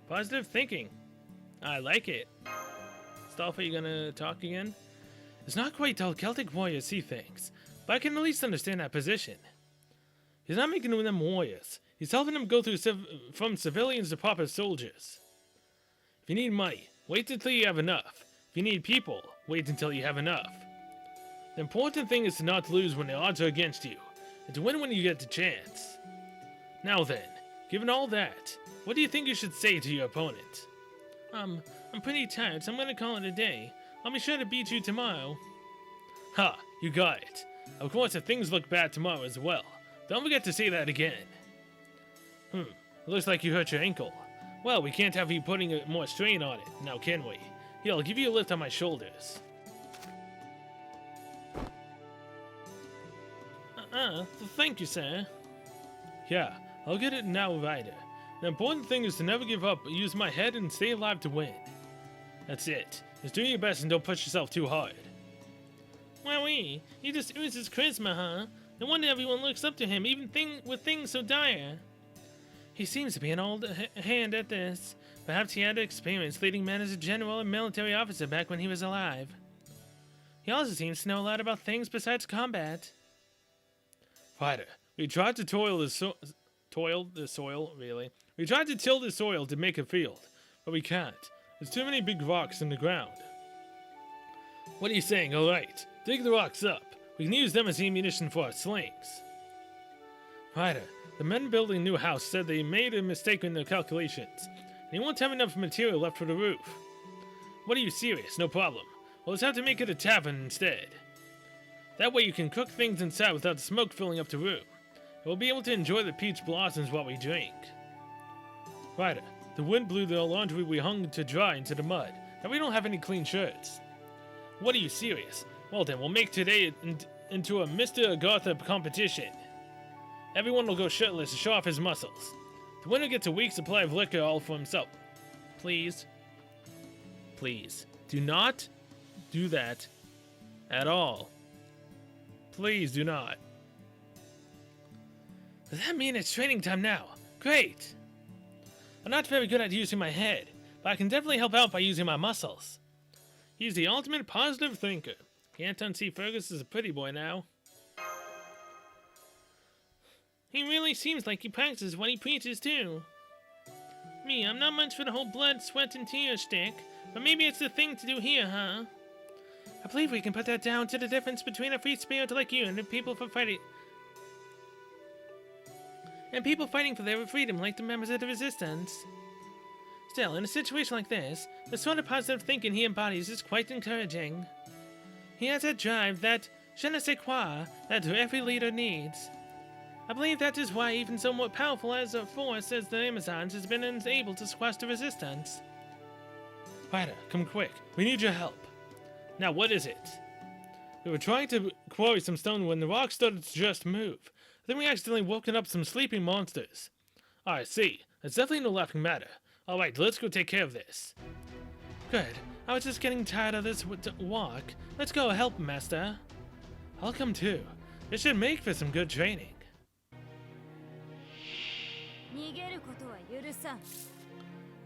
Positive thinking. I like it. Stolf, are you gonna talk again? It's not quite how Celtic warriors see things, but I can at least understand that position. He's not making them warriors. He's helping them go through from civilians to proper soldiers. If you need money, wait until you have enough. If If you need people, wait until you have enough. The important thing is to not lose when the odds are against you, and to win when you get the chance. Now then, given all that, what do you think you should say to your opponent? I'm pretty tired, so I'm gonna call it a day. I'll be sure to beat you tomorrow. Ha, you got it. Of course, if things look bad tomorrow as well, don't forget to say that again. It looks like you hurt your ankle. Well, we can't have you putting more strain on it, now can we? Here, I'll give you a lift on my shoulders. Thank you, sir. Yeah, I'll get it now, Ryder. The important thing is to never give up, but use my head and stay alive to win. That's it. Just do your best and don't push yourself too hard. Wowee, he just oozes charisma, huh? No wonder everyone looks up to him, even with things so dire. He seems to be an old hand at this. Perhaps he had experience leading men as a general or military officer back when he was alive. He also seems to know a lot about things besides combat. Ryder, we tried to toil the soil, really. We tried to till the soil to make a field, but we can't. There's too many big rocks in the ground. What are you saying? All right, dig the rocks up. We can use them as ammunition for our slings. Ryder, the men building a new house said they made a mistake in their calculations, and they won't have enough material left for the roof. What are you serious? No problem. We'll just have to make it a tavern instead. That way you can cook things inside without the smoke filling up the room. And we'll be able to enjoy the peach blossoms while we drink. Ryder, the wind blew the laundry we hung to dry into the mud, and we don't have any clean shirts. What are you serious? Well then, we'll make today into a Mr. Agartha competition. Everyone will go shirtless to show off his muscles. The winner gets a week's supply of liquor all for himself. Please. Please. Do not do that at all. Please do not. Does that mean it's training time now? Great! I'm not very good at using my head, but I can definitely help out by using my muscles. He's the ultimate positive thinker. Can't unsee Fergus is a pretty boy now. He really seems like he practices what he preaches too. Me, I'm not much for the whole blood, sweat, and tears shtick, but maybe it's the thing to do here, huh? I believe we can put that down to the difference between a free spirit like you and people fighting for their freedom like the members of the Resistance. Still, in a situation like this, the sort of positive thinking he embodies is quite encouraging. He has that drive, that je ne sais quoi, that every leader needs. I believe that is why even so more powerful as a force as the Amazons has been unable to squash the Resistance. Ryder, come quick. We need your help. Now, what is it? We were trying to quarry some stone when the rock started to just move. Then we accidentally woken up some sleeping monsters. I see. That's definitely no laughing matter. Alright, let's go take care of this. Good. I was just getting tired of this walk. Let's go help, Master. I'll come too. This should make for some good training.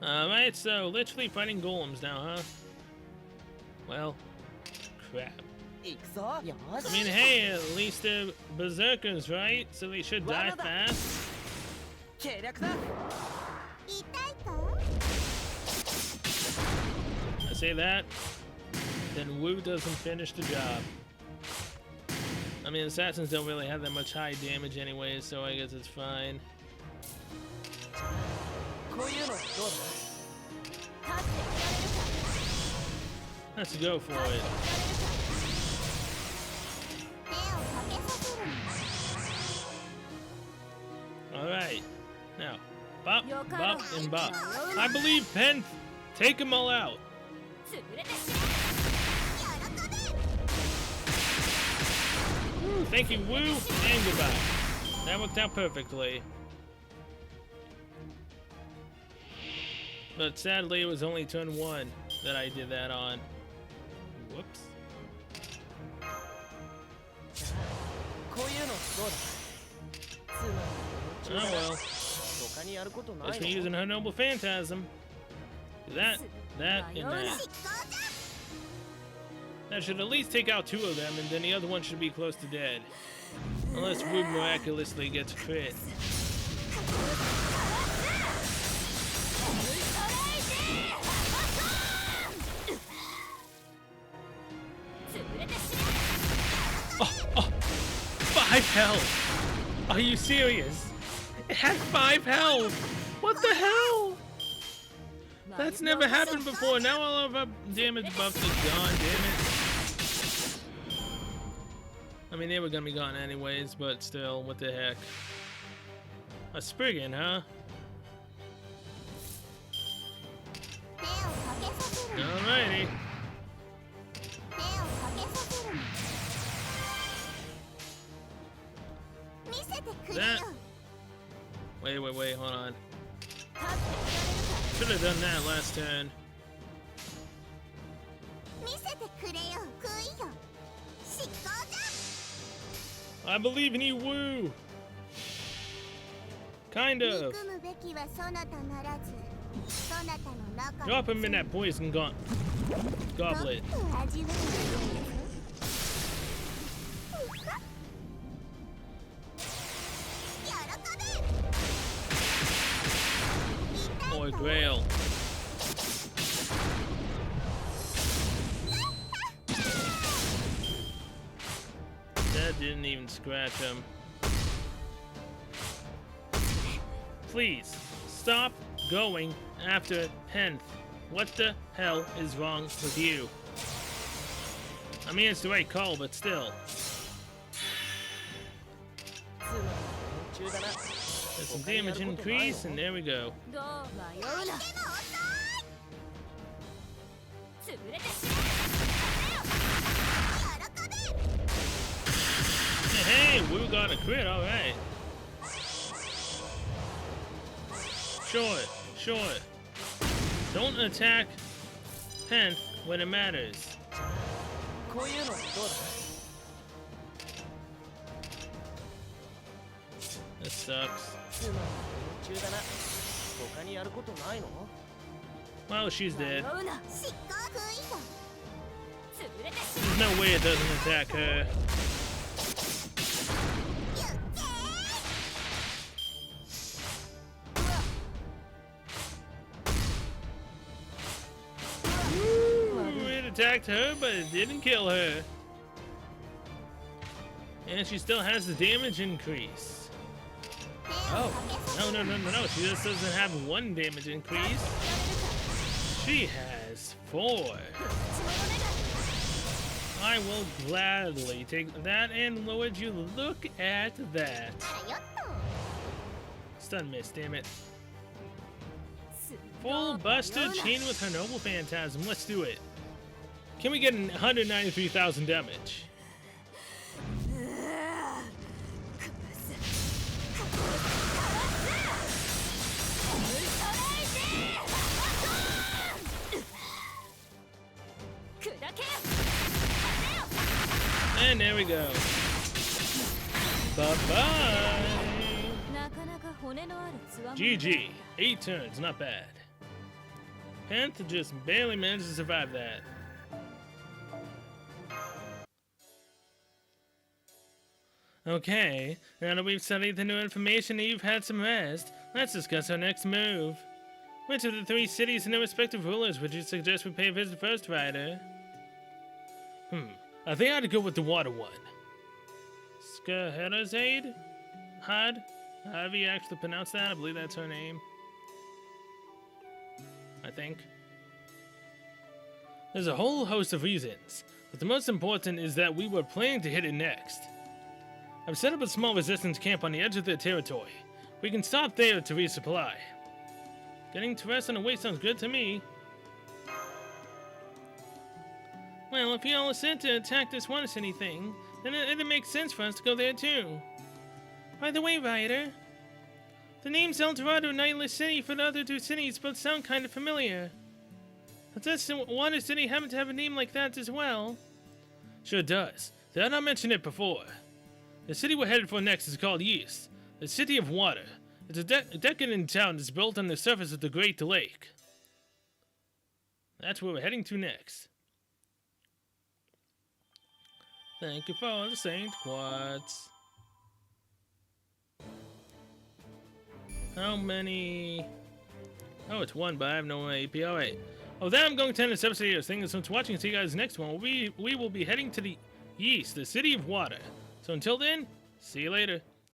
Alright, so literally fighting golems now, huh? Well, crap. I mean, hey, at least they're berserkers, right? So they should die fast. I say that, then Wu doesn't finish the job. I mean, assassins don't really have that much high damage anyways, so I guess it's fine. Let's go for it. Alright. Now, bop, bop, and bop. I believe Pen. Take them all out. Woo, thank you, Woo, and goodbye. That worked out perfectly. But sadly, it was only turn 1 that I did that on. Whoops. Oh well. That's me using her noble phantasm. That, and that. That should at least take out 2 of them, and then the other one should be close to dead. Unless Wu miraculously gets crit. health. Are you serious? It had 5 health. What the hell? That's never happened before. Now all of our damage buffs are gone, damn it. I mean, they were gonna be gone anyways, but still, what the heck. A Spriggan, huh? Alrighty. That. Wait, hold on. Should have done that last turn. I believe in you, Woo! Kind of. Drop him in that poison goblet. Or Grail. That didn't even scratch him. Please, stop going after Penth. What the hell is wrong with you? I mean, it's the right call, but still. There's some damage increase, and there we go. Hey, we got a crit, alright. Short. Don't attack Penth when it matters. This sucks. Well, she's dead. There's no way it doesn't attack her. It attacked her, but it didn't kill her. And she still has the damage increase. Oh, no. She just doesn't have 1 damage increase. She has 4. I will gladly take that, and would you look at that? Stun miss, damn it. Full Buster chain with her Noble Phantasm. Let's do it. Can we get 193,000 damage? And there we go. Bye-bye. GG. 8 turns, not bad. Penth just barely managed to survive that. Okay, now that we've studied the new information and you've had some rest, let's discuss our next move. Which of the 3 cities and their respective rulers would you suggest we pay a visit first, Ryder? I think I'd go with the water one. Scheherazade? However you actually pronounce that, I believe that's her name. I think. There's a whole host of reasons, but the most important is that we were planning to hit it next. I've set up a small resistance camp on the edge of their territory. We can stop there to resupply. Getting to rest on the way sounds good to me. Well, if you all are sent to attack this one city thing, then it makes sense for us to go there too. By the way, Ryder, the names El Dorado and Nightless City for the other 2 cities both sound kind of familiar. Does this Water City happen to have a name like that as well? Sure does. Did I not mention it before? The city we're headed for next is called Ys, the City of Water. It's a decadent town that's built on the surface of the Great Lake. That's where we're heading to next. Thank you for the Saint Quartz. How many? Oh, it's 1, but I have no AP. Alright. Oh, then I'm going to end this episode here. Thanks so much for watching. See you guys next one. We will be heading to the Ys, the City of Water. So until then, See you later.